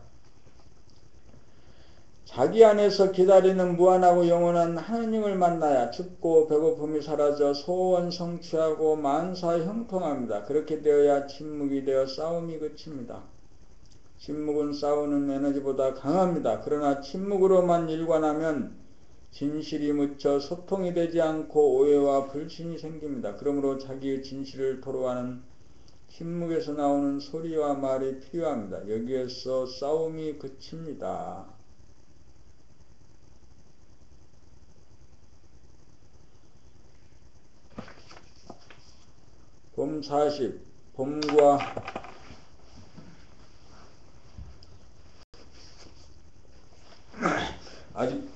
자기 안에서 기다리는 무한하고 영원한 하느님을 만나야 춥고 배고픔이 사라져 소원 성취하고 만사 형통합니다. 그렇게 되어야 침묵이 되어 싸움이 그칩니다. 침묵은 싸우는 에너지보다 강합니다. 그러나 침묵으로만 일관하면 진실이 묻혀 소통이 되지 않고 오해와 불신이 생깁니다. 그러므로 자기의 진실을 토로하는 침묵에서 나오는 소리와 말이 필요합니다. 여기에서 싸움이 그칩니다. 봄 40. 봄과 아직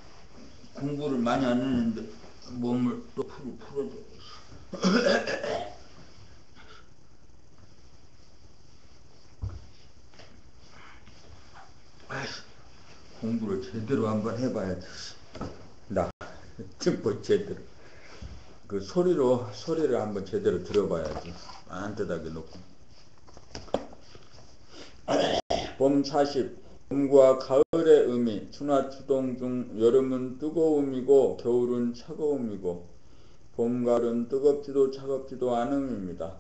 공부를 많이 안 했는데 몸을 또 풀어줘. 공부를 제대로 한번 해봐야지. 나 뭐 제대로 그 소리를 한번 제대로 들어봐야지. 안뜨하게 놓고. 봄 40. 봄과 가을의 의미. 추나 추동 중 여름은 뜨거움이고 겨울은 차가움이고 봄, 가을은 뜨겁지도 차갑지도 않음입니다.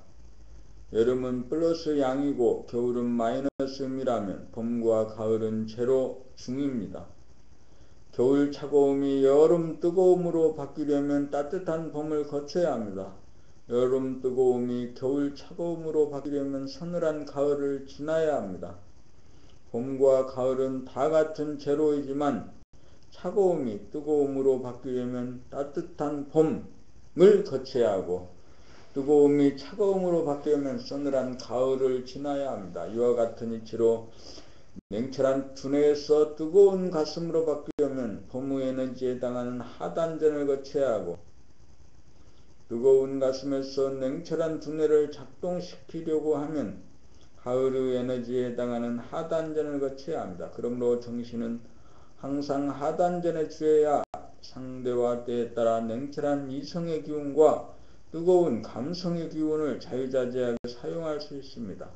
여름은 플러스 양이고 겨울은 마이너스 음이라면 봄과 가을은 제로 중입니다. 겨울 차가움이 여름 뜨거움으로 바뀌려면 따뜻한 봄을 거쳐야 합니다. 여름 뜨거움이 겨울 차가움으로 바뀌려면 서늘한 가을을 지나야 합니다. 봄과 가을은 다 같은 제로이지만 차가움이 뜨거움으로 바뀌려면 따뜻한 봄을 거쳐야 하고 뜨거움이 차가움으로 바뀌려면 서늘한 가을을 지나야 합니다. 이와 같은 이치로 냉철한 두뇌에서 뜨거운 가슴으로 바뀌려면 봄의 에너지에 해당하는 하단전을 거쳐야 하고, 뜨거운 가슴에서 냉철한 두뇌를 작동시키려고 하면 가을의 에너지에 해당하는 하단전을 거쳐야 합니다. 그러므로 정신은 항상 하단전에 주어야 상대와 때에 따라 냉철한 이성의 기운과 뜨거운 감성의 기운을 자유자재하게 사용할 수 있습니다.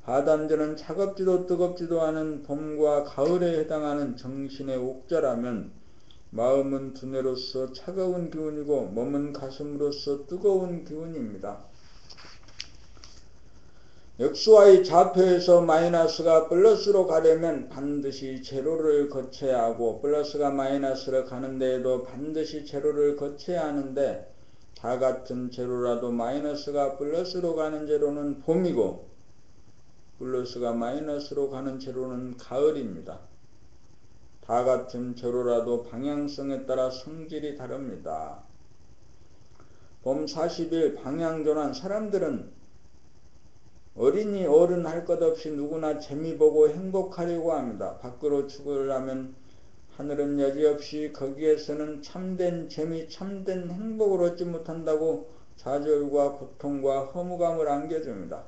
하단전은 차갑지도 뜨겁지도 않은 봄과 가을에 해당하는 정신의 옥자라면, 마음은 두뇌로서 차가운 기운이고 몸은 가슴으로서 뜨거운 기운입니다. XY 좌표에서 마이너스가 플러스로 가려면 반드시 제로를 거쳐야 하고, 플러스가 마이너스로 가는 데에도 반드시 제로를 거쳐야 하는데, 다 같은 제로라도 마이너스가 플러스로 가는 제로는 봄이고 플러스가 마이너스로 가는 제로는 가을입니다. 다 같은 제로라도 방향성에 따라 성질이 다릅니다. 봄 40일 방향전환 사람들은 어린이 어른 할 것 없이 누구나 재미보고 행복하려고 합니다. 밖으로 죽으려면 하늘은 여지없이 거기에서는 참된 재미, 참된 행복을 얻지 못한다고 좌절과 고통과 허무감을 안겨줍니다.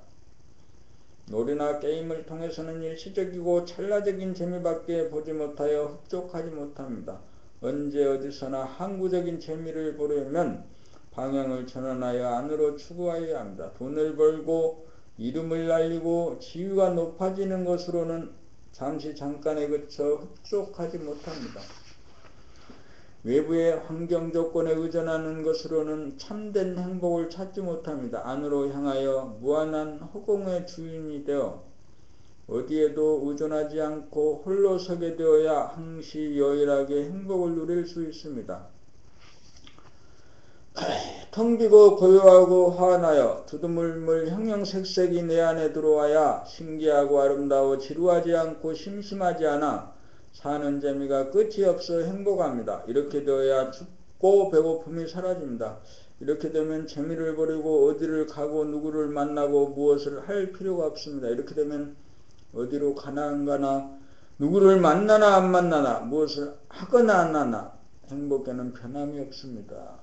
놀이나 게임을 통해서는 일시적이고 찰나적인 재미밖에 보지 못하여 흡족하지 못합니다. 언제 어디서나 항구적인 재미를 보려면 방향을 전환하여 안으로 추구해야 합니다. 돈을 벌고 이름을 날리고 지위가 높아지는 것으로는 잠시 잠깐에 그쳐 흡족하지 못합니다. 외부의 환경 조건에 의존하는 것으로는 참된 행복을 찾지 못합니다. 안으로 향하여 무한한 허공의 주인이 되어 어디에도 의존하지 않고 홀로 서게 되어야 항시 여일하게 행복을 누릴 수 있습니다. 텅 비고 고요하고 환하여 두두물물 형형색색이 내 안에 들어와야 신기하고 아름다워 지루하지 않고 심심하지 않아 사는 재미가 끝이 없어 행복합니다. 이렇게 되어야 춥고 배고픔이 사라집니다. 이렇게 되면 재미를 버리고 어디를 가고 누구를 만나고 무엇을 할 필요가 없습니다. 이렇게 되면 어디로 가나 안 가나, 누구를 만나나 안 만나나, 무엇을 하거나 안 하나 행복에는 변함이 없습니다.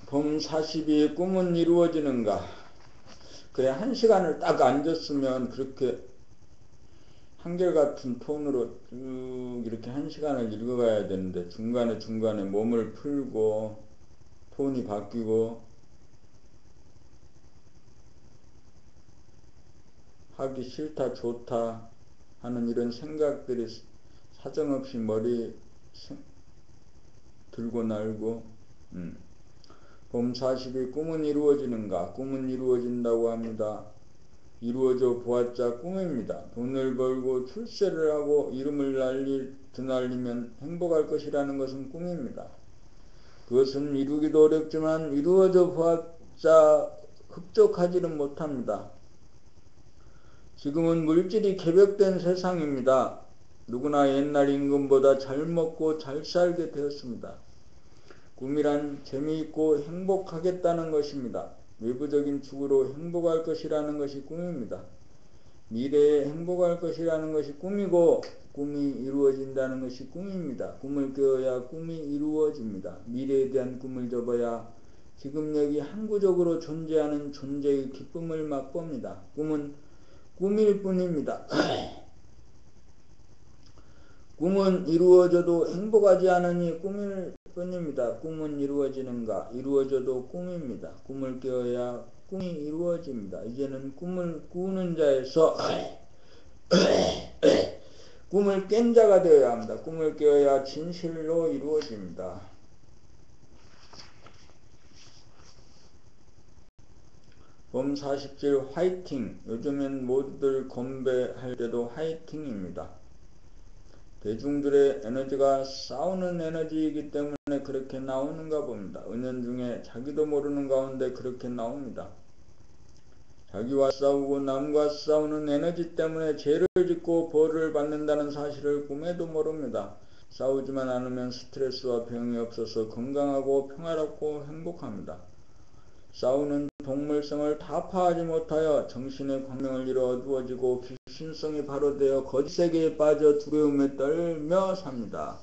봄 40이 꿈은 이루어지는가? 그래, 한 시간을 딱 앉았으면 그렇게 한결같은 톤으로 쭉 이렇게 한 시간을 읽어가야 되는데, 중간에 몸을 풀고 톤이 바뀌고 하기 싫다 좋다 하는 이런 생각들이 사정없이 머리 들고 날고, 봄 40일 꿈은 이루어지는가? 꿈은 이루어진다고 합니다. 이루어져 보았자 꿈입니다. 돈을 벌고 출세를 하고 이름을 드날리면 행복할 것이라는 것은 꿈입니다. 그것은 이루기도 어렵지만 이루어져 보았자 흡족하지는 못합니다. 지금은 물질이 개벽된 세상입니다. 누구나 옛날 임금보다 잘 먹고 잘 살게 되었습니다. 꿈이란 재미있고 행복하겠다는 것입니다. 외부적인 축으로 행복할 것이라는 것이 꿈입니다. 미래에 행복할 것이라는 것이 꿈이고 꿈이 이루어진다는 것이 꿈입니다. 꿈을 꿔야 꿈이 이루어집니다. 미래에 대한 꿈을 접어야 지금 여기 항구적으로 존재하는 존재의 기쁨을 맛봅니다. 꿈은 꿈일 뿐입니다. 꿈은 이루어져도 행복하지 않으니 꿈일 뿐입니다. 꿈은 이루어지는가? 이루어져도 꿈입니다. 꿈을 깨어야 꿈이 이루어집니다. 이제는 꿈을 꾸는 자에서 꿈을 깬 자가 되어야 합니다. 꿈을 깨어야 진실로 이루어집니다. 봄 40일 화이팅! 요즘엔 모두들 건배할 때도 화이팅입니다. 대중들의 에너지가 싸우는 에너지이기 때문에 그렇게 나오는가 봅니다. 은연중에 자기도 모르는 가운데 그렇게 나옵니다. 자기와 싸우고 남과 싸우는 에너지 때문에 죄를 짓고 벌을 받는다는 사실을 꿈에도 모릅니다. 싸우지만 않으면 스트레스와 병이 없어서 건강하고 평화롭고 행복합니다. 싸우는 동물성을 타파하지 못하여 정신의 광명을 잃어 어두워지고 귀신성이 바로 되어 거짓세계에 빠져 두려움에 떨며 삽니다.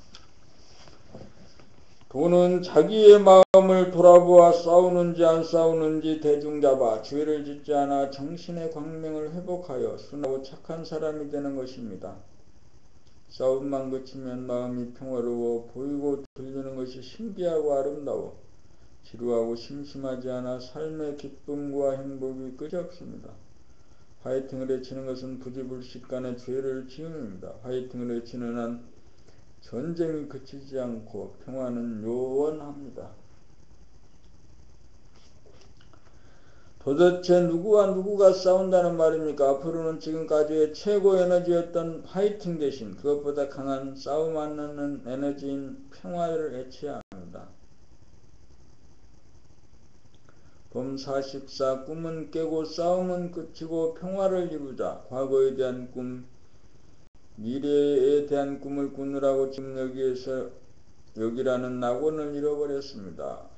도는 자기의 마음을 돌아보아 싸우는지 안 싸우는지 대중 잡아 죄를 짓지 않아 정신의 광명을 회복하여 순하고 착한 사람이 되는 것입니다. 싸움만 그치면 마음이 평화로워 보이고 들리는 것이 신기하고 아름다워 지루하고 심심하지 않아 삶의 기쁨과 행복이 끝이 없습니다. 화이팅을 외치는 것은 부지불식간의 죄를 지음입니다. 화이팅을 외치는 한 전쟁이 그치지 않고 평화는 요원합니다. 도대체 누구와 누구가 싸운다는 말입니까? 앞으로는 지금까지의 최고 에너지였던 화이팅 대신 그것보다 강한 싸움 안 나는 에너지인 평화를 외쳐야 합니다. 봄 44 꿈은 깨고 싸움은 그치고 평화를 이루자. 과거에 대한 꿈, 미래에 대한 꿈을 꾸느라고 지금 여기라는 낙원을 잃어버렸습니다.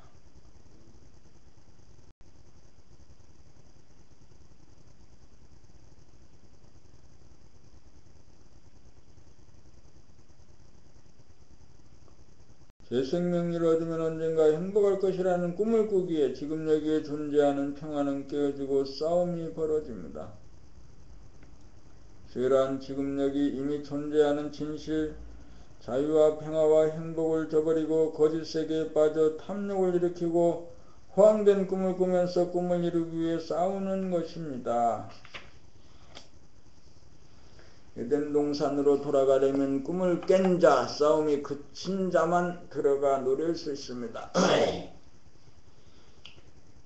제 생명을 얻으면 언젠가 행복할 것이라는 꿈을 꾸기에 지금 여기에 존재하는 평화는 깨어지고 싸움이 벌어집니다. 죄란 지금 여기 이미 존재하는 진실, 자유와 평화와 행복을 저버리고 거짓 세계에 빠져 탐욕을 일으키고 허황된 꿈을 꾸면서 꿈을 이루기 위해 싸우는 것입니다. 에덴 동산으로 돌아가려면 꿈을 깬 자, 싸움이 그친 자만 들어가 누릴 수 있습니다.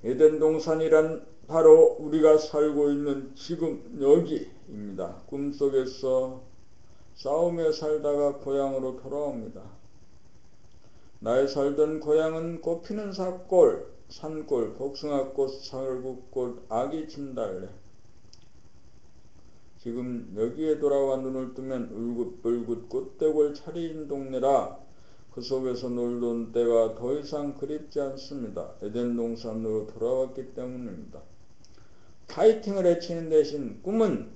에덴 동산이란 바로 우리가 살고 있는 지금 여기입니다. 꿈속에서 싸우며 살다가 고향으로 돌아옵니다. 나의 살던 고향은 꽃피는 산골, 복숭아꽃, 살구꽃, 아기 진달래. 지금 여기에 돌아와 눈을 뜨면 울긋불긋 꽃대골 차리인 동네라 그 속에서 놀던 때가 더 이상 그립지 않습니다. 에덴 동산으로 돌아왔기 때문입니다. 파이팅을 외치는 대신 꿈은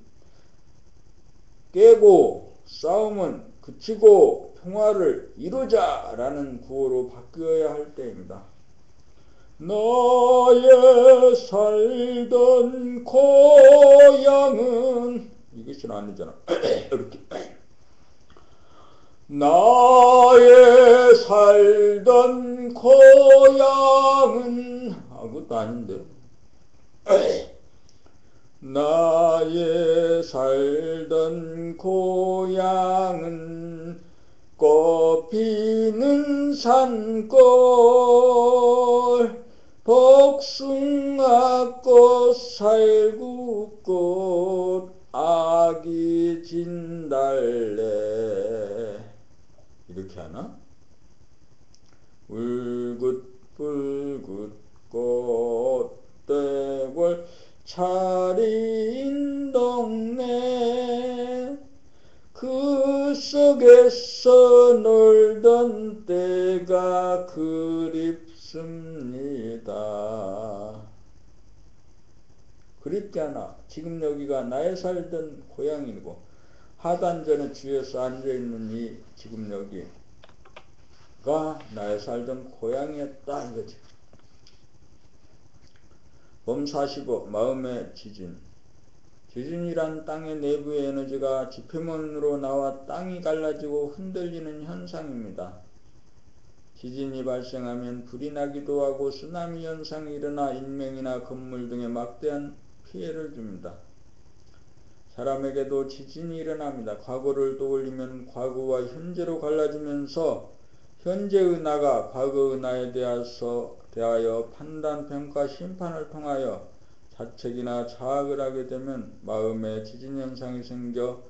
깨고 싸움은 그치고 평화를 이루자라는 구호로 바뀌어야 할 때입니다. 나의 살던 고향은 이것은 아니잖아. 이렇게 나의 살던 고향은 그것도 아닌데 나의 살던 고향은 꽃피는 산골 복숭아꽃 살구꽃 아기 진달래 이렇게 하나? 울긋불긋 꽃대골 차린 동네 그 속에서 놀던 때가 그립습니다. 그립지 않아. 지금 여기가 나의 살던 고향이고 하단전에 주에서 앉아있는 이 지금 여기가 나의 살던 고향이었다 이거지. 봄 45 마음의 지진. 지진이란 땅의 내부의 에너지가 지표면으로 나와 땅이 갈라지고 흔들리는 현상입니다. 지진이 발생하면 불이 나기도 하고 쓰나미 현상이 일어나 인명이나 건물 등에 막대한 피해를 줍니다. 사람에게도 지진이 일어납니다. 과거를 떠올리면 과거와 현재로 갈라지면서 현재의 나가 과거의 나에 대하여 판단, 평가, 심판을 통하여 자책이나 자학을 하게 되면 마음에 지진 현상이 생겨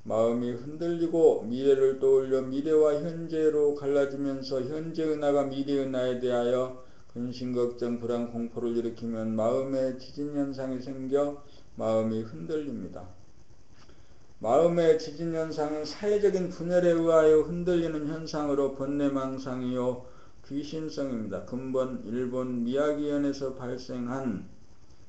마음이 흔들리고 미래를 떠올려 미래와 현재로 갈라지면서 현재 은하가 미래 은하에 대하여 근심, 걱정, 불안, 공포를 일으키면 마음에 지진현상이 생겨 마음이 흔들립니다. 마음의 지진현상은 사회적인 분열에 의하여 흔들리는 현상으로 번뇌망상이요 귀신성입니다. 근본 일본 미야기현에서 발생한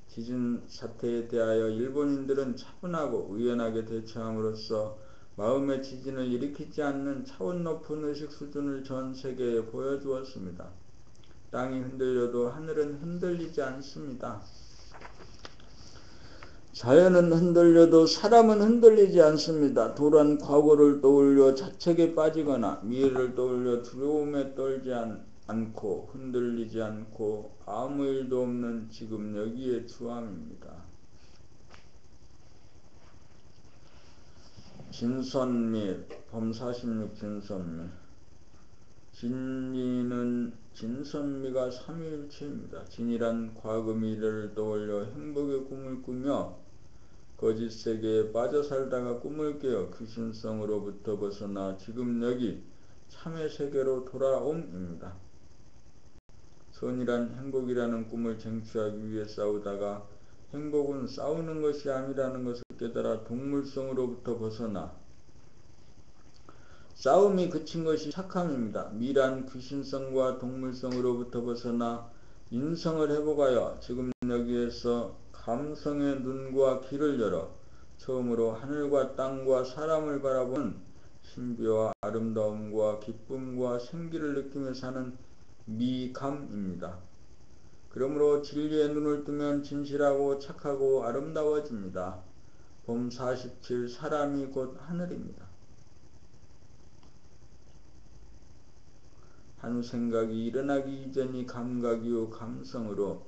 지진 사태에 대하여 일본인들은 차분하고 의연하게 대처함으로써 마음의 지진을 일으키지 않는 차원 높은 의식 수준을 전 세계에 보여주었습니다. 땅이 흔들려도 하늘은 흔들리지 않습니다. 자연은 흔들려도 사람은 흔들리지 않습니다. 도란 과거를 떠올려 자책에 빠지거나 미래를 떠올려 두려움에 떨지 않고 흔들리지 않고 아무 일도 없는 지금 여기에 주함입니다. 진선미 범46 진선미 진선미가 삼위일체입니다. 진이란 과거 미래를 떠올려 행복의 꿈을 꾸며 거짓 세계에 빠져 살다가 꿈을 깨어 귀신성으로부터 벗어나 지금 여기 참의 세계로 돌아옴입니다. 선이란 행복이라는 꿈을 쟁취하기 위해 싸우다가 행복은 싸우는 것이 아니라는 것을 깨달아 동물성으로부터 벗어나 싸움이 그친 것이 착함입니다. 미란 귀신성과 동물성으로부터 벗어나 인성을 회복하여 지금 여기에서 감성의 눈과 귀를 열어 처음으로 하늘과 땅과 사람을 바라보는 신비와 아름다움과 기쁨과 생기를 느끼며 사는 미감입니다. 그러므로 진리의 눈을 뜨면 진실하고 착하고 아름다워집니다. 범 47 사람이 곧 하늘입니다. 한 생각이 일어나기 이전이 감각이요 감성으로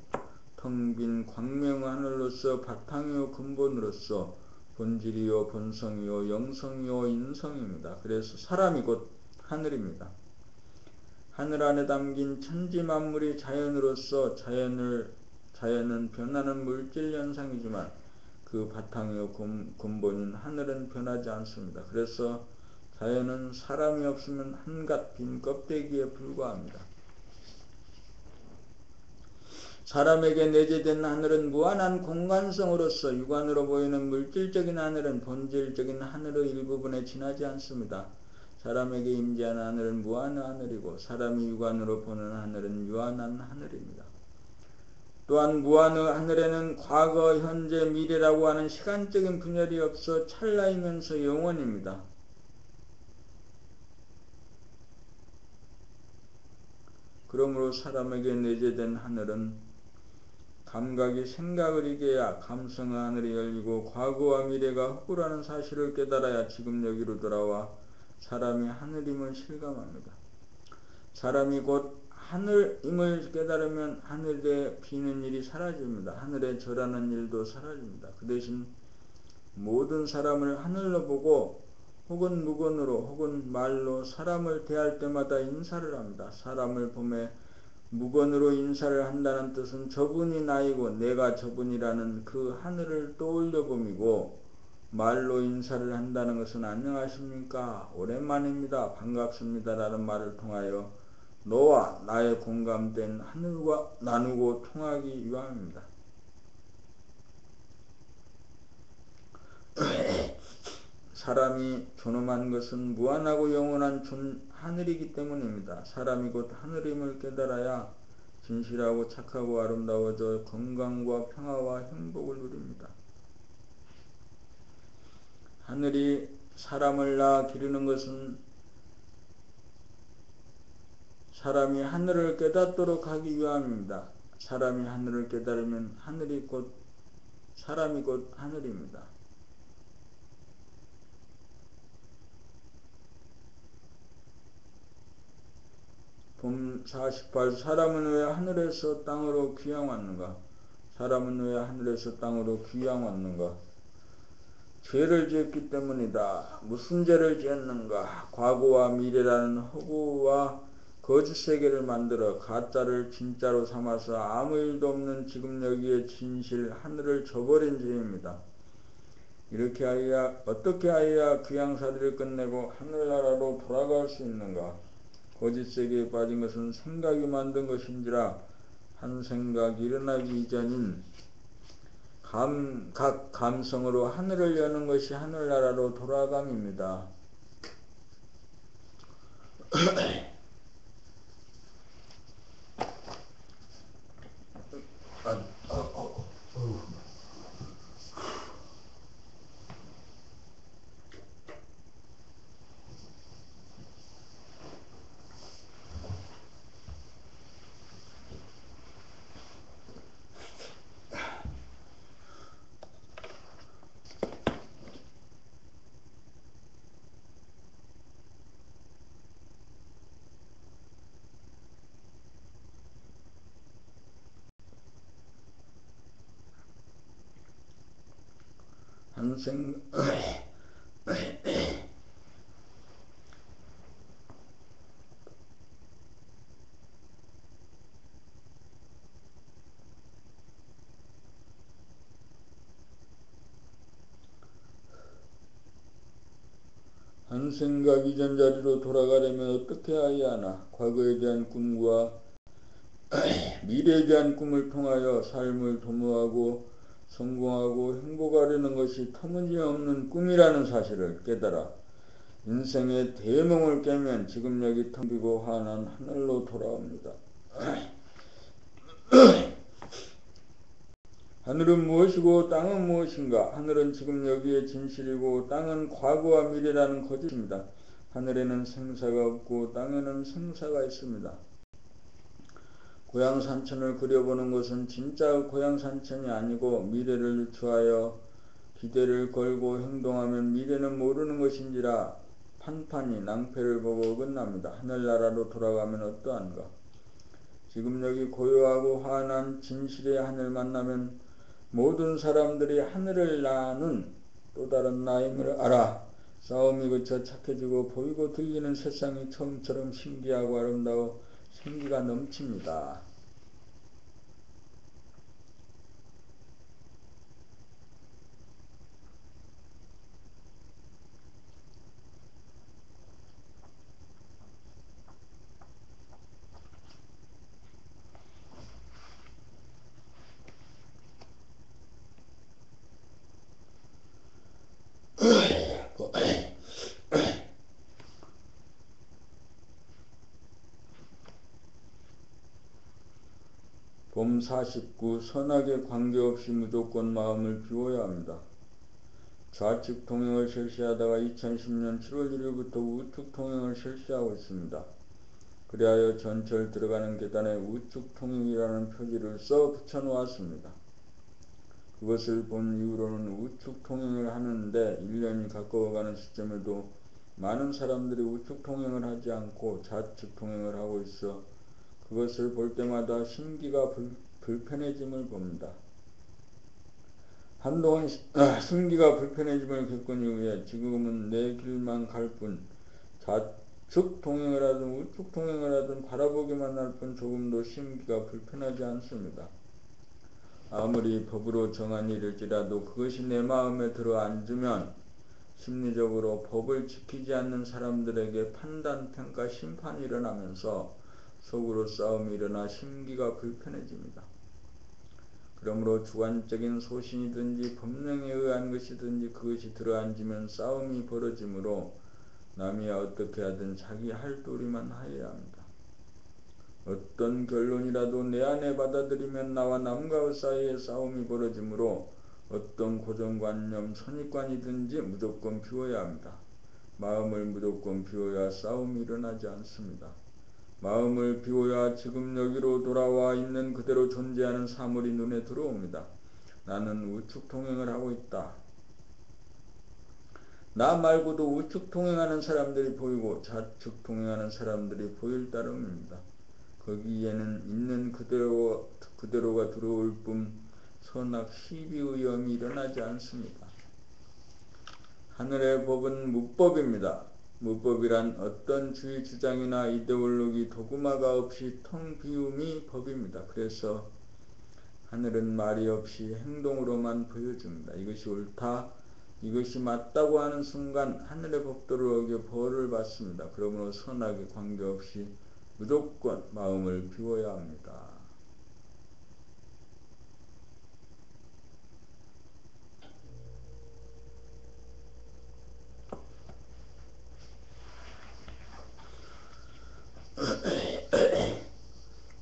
텅 빈 광명 하늘로서 바탕이요 근본으로서 본질이요 본성이요 영성이요 인성입니다. 그래서 사람이 곧 하늘입니다. 하늘 안에 담긴 천지 만물이 자연으로서 자연은 변하는 물질 현상이지만 그 바탕이요 근본인 하늘은 변하지 않습니다. 그래서 자연은 사람이 없으면 한갓 빈 껍데기에 불과합니다. 사람에게 내재된 하늘은 무한한 공간성으로서 육안으로 보이는 물질적인 하늘은 본질적인 하늘의 일부분에 지나지 않습니다. 사람에게 임재한 하늘은 무한한 하늘이고 사람이 육안으로 보는 하늘은 유한한 하늘입니다. 또한 무한의 하늘에는 과거, 현재, 미래라고 하는 시간적인 분열이 없어 찰나이면서 영원입니다. 그러므로 사람에게 내재된 하늘은 감각이 생각을 이겨야 감성의 하늘이 열리고 과거와 미래가 허구라는 사실을 깨달아야 지금 여기로 돌아와 사람이 하늘임을 실감합니다. 사람이 곧 하늘임을 깨달으면 하늘에 비는 일이 사라집니다. 하늘에 절하는 일도 사라집니다. 그 대신 모든 사람을 하늘로 보고 혹은 무건으로 혹은 말로 사람을 대할 때마다 인사를 합니다. 사람을 보매 무건으로 인사를 한다는 뜻은 저분이 나이고 내가 저분이라는 그 하늘을 떠올려 봄이고 말로 인사를 한다는 것은 안녕하십니까 오랜만입니다 반갑습니다 라는 말을 통하여 너와 나의 공감된 하늘과 나누고 통하기 위함입니다. 사람이 존엄한 것은 무한하고 영원한 하늘이기 때문입니다. 사람이 곧 하늘임을 깨달아야 진실하고 착하고 아름다워져 건강과 평화와 행복을 누립니다. 하늘이 사람을 낳아 기르는 것은 사람이 하늘을 깨닫도록 하기 위함입니다. 사람이 하늘을 깨달으면 사람이 곧 하늘입니다. 범 48 사람은 왜 하늘에서 땅으로 귀양 왔는가? 사람은 왜 하늘에서 땅으로 귀양 왔는가? 죄를 지었기 때문이다. 무슨 죄를 지었는가? 과거와 미래라는 허구와 거짓 세계를 만들어 가짜를 진짜로 삼아서 아무 일도 없는 지금 여기에 진실 하늘을 저버린 죄입니다. 이렇게 하여야 어떻게 하여야 귀양사들을 끝내고 하늘나라로 돌아갈 수 있는가? 거짓 세계에 빠진 것은 생각이 만든 것인지라 한 생각이 일어나기 이전인 각 감성으로 하늘을 여는 것이 하늘나라로 돌아감입니다. 한 생각 이전 자리로 돌아가려면 어떻게 해야 하나? 과거에 대한 꿈과 미래에 대한 꿈을 통하여 삶을 도모하고 성공하고 행복하려는 것이 터무니없는 꿈이라는 사실을 깨달아 인생의 대몽을 깨면 지금 여기 텅 비고 환한 하늘로 돌아옵니다. 하늘은 무엇이고 땅은 무엇인가? 하늘은 지금 여기의 진실이고 땅은 과거와 미래라는 거짓입니다. 하늘에는 생사가 없고 땅에는 생사가 있습니다. 고향 산천을 그려보는 것은 진짜 고향 산천이 아니고 미래를 유추하여 기대를 걸고 행동하면 미래는 모르는 것인지라 판판이 낭패를 보고 어긋납니다. 하늘나라로 돌아가면 어떠한가? 지금 여기 고요하고 환한 진실의 하늘 만나면 모든 사람들이 하늘을 나는 또 다른 나임을 알아 싸움이 그쳐 착해지고 보이고 들리는 세상이 처음처럼 신기하고 아름다워 생기가 넘칩니다. 봄 49 선악에 관계없이 무조건 마음을 비워야 합니다. 좌측 통행을 실시하다가 2010년 7월 1일부터 우측 통행을 실시하고 있습니다. 그리하여 전철 들어가는 계단에 우측 통행이라는 표지를 써 붙여놓았습니다. 그것을 본 이후로는 우측 통행을 하는데 1년이 가까워가는 시점에도 많은 사람들이 우측 통행을 하지 않고 좌측 통행을 하고 있어 그것을 볼 때마다 심기가 불편해짐을 봅니다. 한동안 심기가 불편해짐을 겪은 이후에 지금은 내 길만 갈 뿐 좌측 통행을 하든 우측 통행을 하든 바라보기만 할 뿐 조금도 심기가 불편하지 않습니다. 아무리 법으로 정한 일일지라도 그것이 내 마음에 들어앉으면 심리적으로 법을 지키지 않는 사람들에게 판단, 평가, 심판이 일어나면서 속으로 싸움이 일어나 심기가 불편해집니다. 그러므로 주관적인 소신이든지 법령에 의한 것이든지 그것이 들어앉으면 싸움이 벌어지므로 남이야 어떻게 하든 자기 할 도리만 하여야 합니다. 어떤 결론이라도 내 안에 받아들이면 나와 남과 사이에 싸움이 벌어지므로 어떤 고정관념, 선입관이든지 무조건 비워야 합니다. 마음을 무조건 비워야 싸움이 일어나지 않습니다. 마음을 비워야 지금 여기로 돌아와 있는 그대로 존재하는 사물이 눈에 들어옵니다. 나는 우측 통행을 하고 있다. 나 말고도 우측 통행하는 사람들이 보이고 좌측 통행하는 사람들이 보일 따름입니다. 거기에는 있는 그대로가 들어올 뿐 선악 시비의염이 일어나지 않습니다. 하늘의 법은 무법입니다. 무법이란 어떤 주의 주장이나 이데올로기 도구마가 없이 텅 비움이 법입니다. 그래서 하늘은 말이 없이 행동으로만 보여줍니다. 이것이 옳다, 이것이 맞다고 하는 순간 하늘의 법도를 어겨 벌을 받습니다. 그러므로 선악에 관계없이 무조건 마음을 비워야 합니다.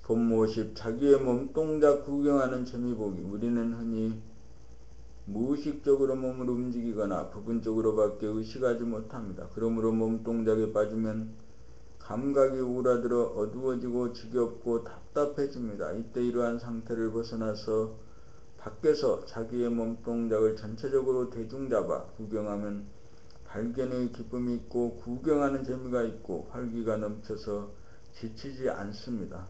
본모 50. 자기의 몸동작 구경하는 재미보기. 우리는 흔히 무의식적으로 몸을 움직이거나 부분적으로밖에 의식하지 못합니다. 그러므로 몸동작에 빠지면 감각이 우울하들어 어두워지고 지겹고 답답해집니다. 이때 이러한 상태를 벗어나서 밖에서 자기의 몸동작을 전체적으로 대중잡아 구경하면 발견의 기쁨이 있고 구경하는 재미가 있고 활기가 넘쳐서 지치지 않습니다.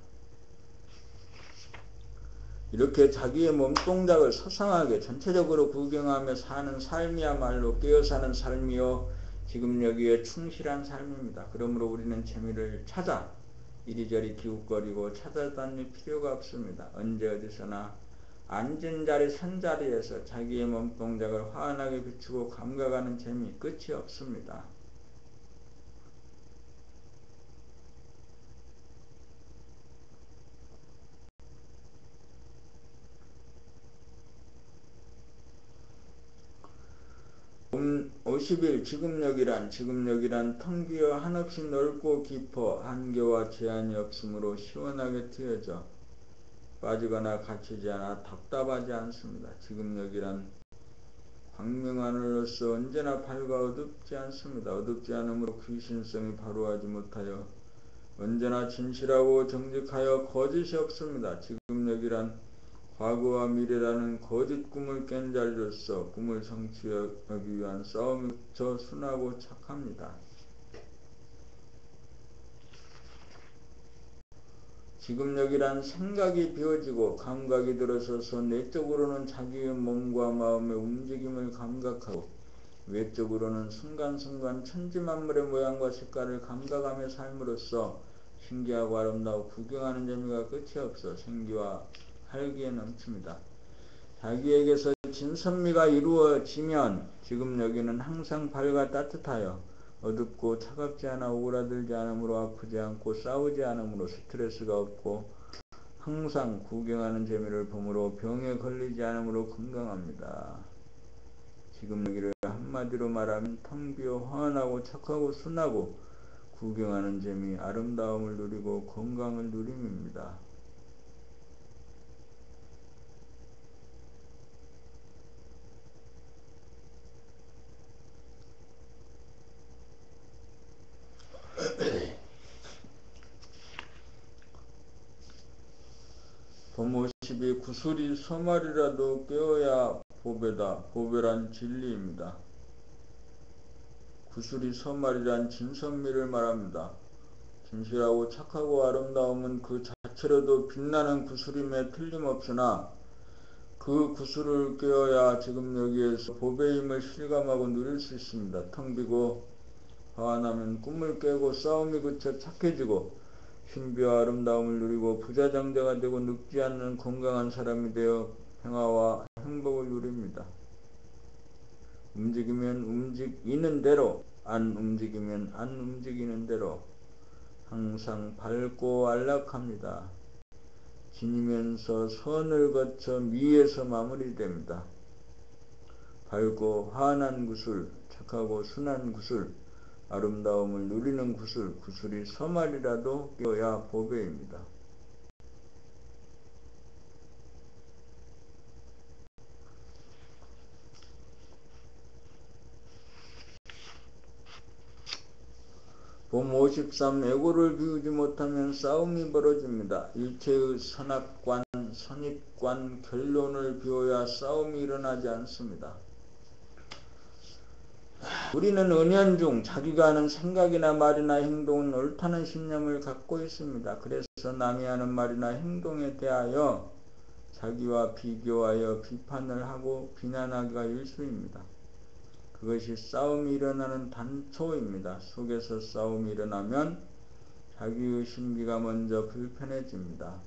이렇게 자기의 몸동작을 소상하게 전체적으로 구경하며 사는 삶이야말로 깨어사는 삶이요 지금 여기에 충실한 삶입니다. 그러므로 우리는 재미를 찾아 이리저리 기웃거리고 찾아다닐 필요가 없습니다. 언제 어디서나 앉은 자리 선 자리에서 자기의 몸동작을 환하게 비추고 감각하는 재미 끝이 없습니다. 본 50일 지금역이란 텅 비어 한없이 넓고 깊어 한계와 제한이 없으므로 시원하게 트여져 빠지거나 갇히지 않아 답답하지 않습니다. 지금역이란 광명하늘로서 언제나 밝아 어둡지 않습니다. 어둡지 않으므로 귀신성이 바로하지 못하여 언제나 진실하고 정직하여 거짓이 없습니다. 지금역이란 과거와 미래라는 거짓 꿈을 깬 자리로서 꿈을 성취하기 위한 싸움이 저 순하고 착합니다. 지금역이란 생각이 비워지고 감각이 들어서서 내적으로는 자기의 몸과 마음의 움직임을 감각하고 외적으로는 순간순간 천지만물의 모양과 색깔을 감각하며 삶으로써 신기하고 아름다워 구경하는 재미가 끝이 없어 생기와 활기에 넘칩니다. 자기에게서 진선미가 이루어지면 지금 여기는 항상 밝아 따뜻하여 어둡고 차갑지 않아 오그라들지 않으므로 아프지 않고 싸우지 않으므로 스트레스가 없고 항상 구경하는 재미를 보므로 병에 걸리지 않으므로 건강합니다. 지금 여기를 한마디로 말하면 텅 비어 환하고 착하고 순하고 구경하는 재미, 아름다움을 누리고 건강을 누림입니다. 본 50이 구슬이 서말이라도 깨어야 보배다. 보배란 진리입니다. 구슬이 서말이란 진선미를 말합니다. 진실하고 착하고 아름다움은 그 자체로도 빛나는 구슬임에 틀림없으나 그 구슬을 깨어야 지금 여기에서 보배임을 실감하고 누릴 수 있습니다. 텅 비고 화나면 꿈을 깨고 싸움이 그쳐 착해지고 신비와 아름다움을 누리고 부자장자가 되고 늙지 않는 건강한 사람이 되어 평화와 행복을 누립니다. 움직이면 움직이는 대로, 안 움직이면 안 움직이는 대로 항상 밝고 안락합니다. 지니면서 선을 거쳐 미에서 마무리됩니다. 밝고 환한 구슬, 착하고 순한 구슬, 아름다움을 누리는 구슬, 구슬이 서말이라도 깨어야 보배입니다. 본 53. 애고를 비우지 못하면 싸움이 벌어집니다. 일체의 선악관, 선입관, 결론을 비워야 싸움이 일어나지 않습니다. 우리는 은연중 자기가 하는 생각이나 말이나 행동은 옳다는 신념을 갖고 있습니다. 그래서 남이 하는 말이나 행동에 대하여 자기와 비교하여 비판을 하고 비난하기가 일수입니다. 그것이 싸움이 일어나는 단초입니다. 속에서 싸움이 일어나면 자기의 심기가 먼저 불편해집니다.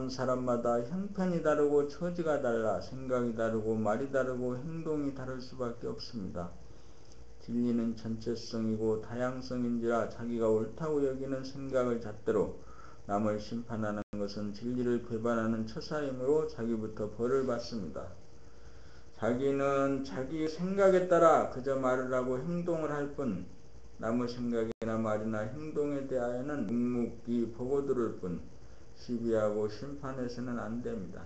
사람마다 형편이 다르고 처지가 달라 생각이 다르고 말이 다르고 행동이 다를 수밖에 없습니다. 진리는 전체성이고 다양성인지라 자기가 옳다고 여기는 생각을 잣대로 남을 심판하는 것은 진리를 배반하는 처사이므로 자기부터 벌을 받습니다. 자기는 자기 생각에 따라 그저 말을 하고 행동을 할 뿐 남의 생각이나 말이나 행동에 대하여는 묵묵히 보고 들을 뿐 시비하고 심판해서는 안 됩니다.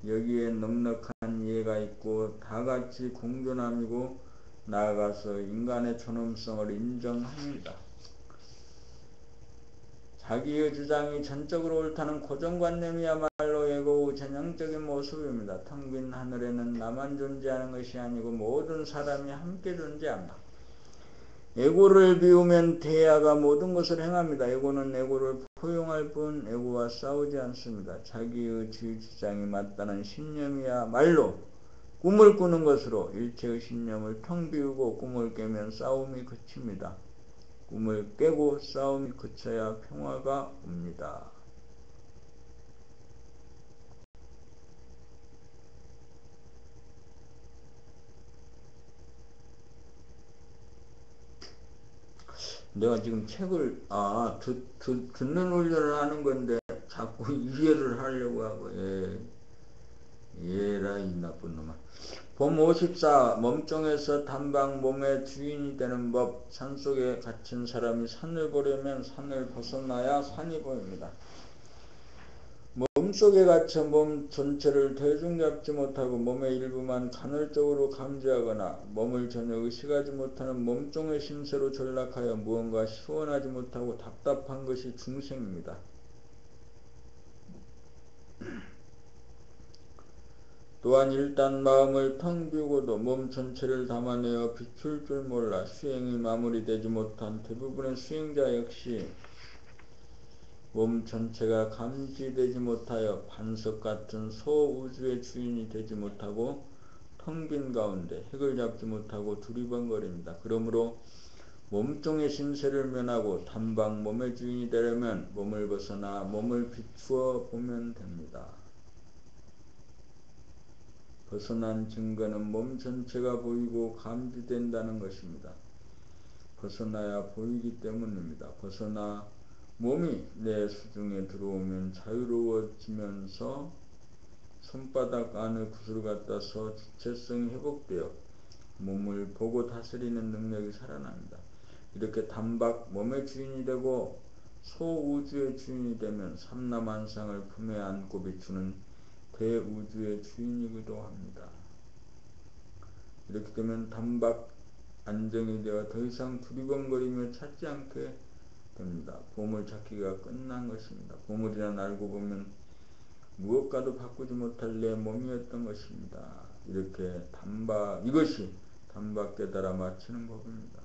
여기에 넉넉한 이해가 있고 다같이 공존함이고 나아가서 인간의 존엄성을 인정합니다. 자기의 주장이 전적으로 옳다는 고정관념이야말로 에고의 전형적인 모습입니다. 텅 빈 하늘에는 나만 존재하는 것이 아니고 모든 사람이 함께 존재합니다. 에고를 비우면 대야가 모든 것을 행합니다. 에고는 에고를 포용할 뿐 에고와 싸우지 않습니다. 자기의 주장이 맞다는 신념이야말로 꿈을 꾸는 것으로 일체의 신념을 텅 비우고 꿈을 깨면 싸움이 그칩니다. 꿈을 깨고 싸움이 그쳐야 평화가 옵니다. 내가 지금 책을 듣는 훈련을 하는 건데 자꾸 이해를 하려고 하고 얘라 이 나쁜 놈아. 봄 54 몸종에서 단박 몸의 주인이 되는 법. 산속에 갇힌 사람이 산을 보려면 산을 벗어나야 산이 보입니다. 몸속에 갇혀 몸 전체를 대중 잡지 못하고 몸의 일부만 간헐적으로 감지하거나 몸을 전혀 의식하지 못하는 몸종의 신세로 전락하여 무언가 시원하지 못하고 답답한 것이 중생입니다. 또한 일단 마음을 텅 비우고도 몸 전체를 담아내어 비출 줄 몰라 수행이 마무리되지 못한 대부분의 수행자 역시 몸 전체가 감지되지 못하여 반석 같은 소우주의 주인이 되지 못하고 텅 빈 가운데 핵을 잡지 못하고 두리번거립니다. 그러므로 몸종의 신세를 면하고 단박 몸의 주인이 되려면 몸을 벗어나 몸을 비추어 보면 됩니다. 벗어난 증거는 몸 전체가 보이고 감지된다는 것입니다. 벗어나야 보이기 때문입니다. 벗어나 몸이 내 수중에 들어오면 자유로워지면서 손바닥 안의 붓을 갖다서 주체성이 회복되어 몸을 보고 다스리는 능력이 살아납니다. 이렇게 단박 몸의 주인이 되고 소우주의 주인이 되면 삼라만상을 품에 안고 비추는 대우주의 주인이기도 합니다. 이렇게 되면 단박 안정이 되어 더 이상 두리번거리며 찾지 않게 됩니다. 보물 찾기가 끝난 것입니다. 보물이란 알고 보면 무엇과도 바꾸지 못할 내 몸이었던 것입니다. 이렇게 이것이 단박 깨달아 마치는 법입니다.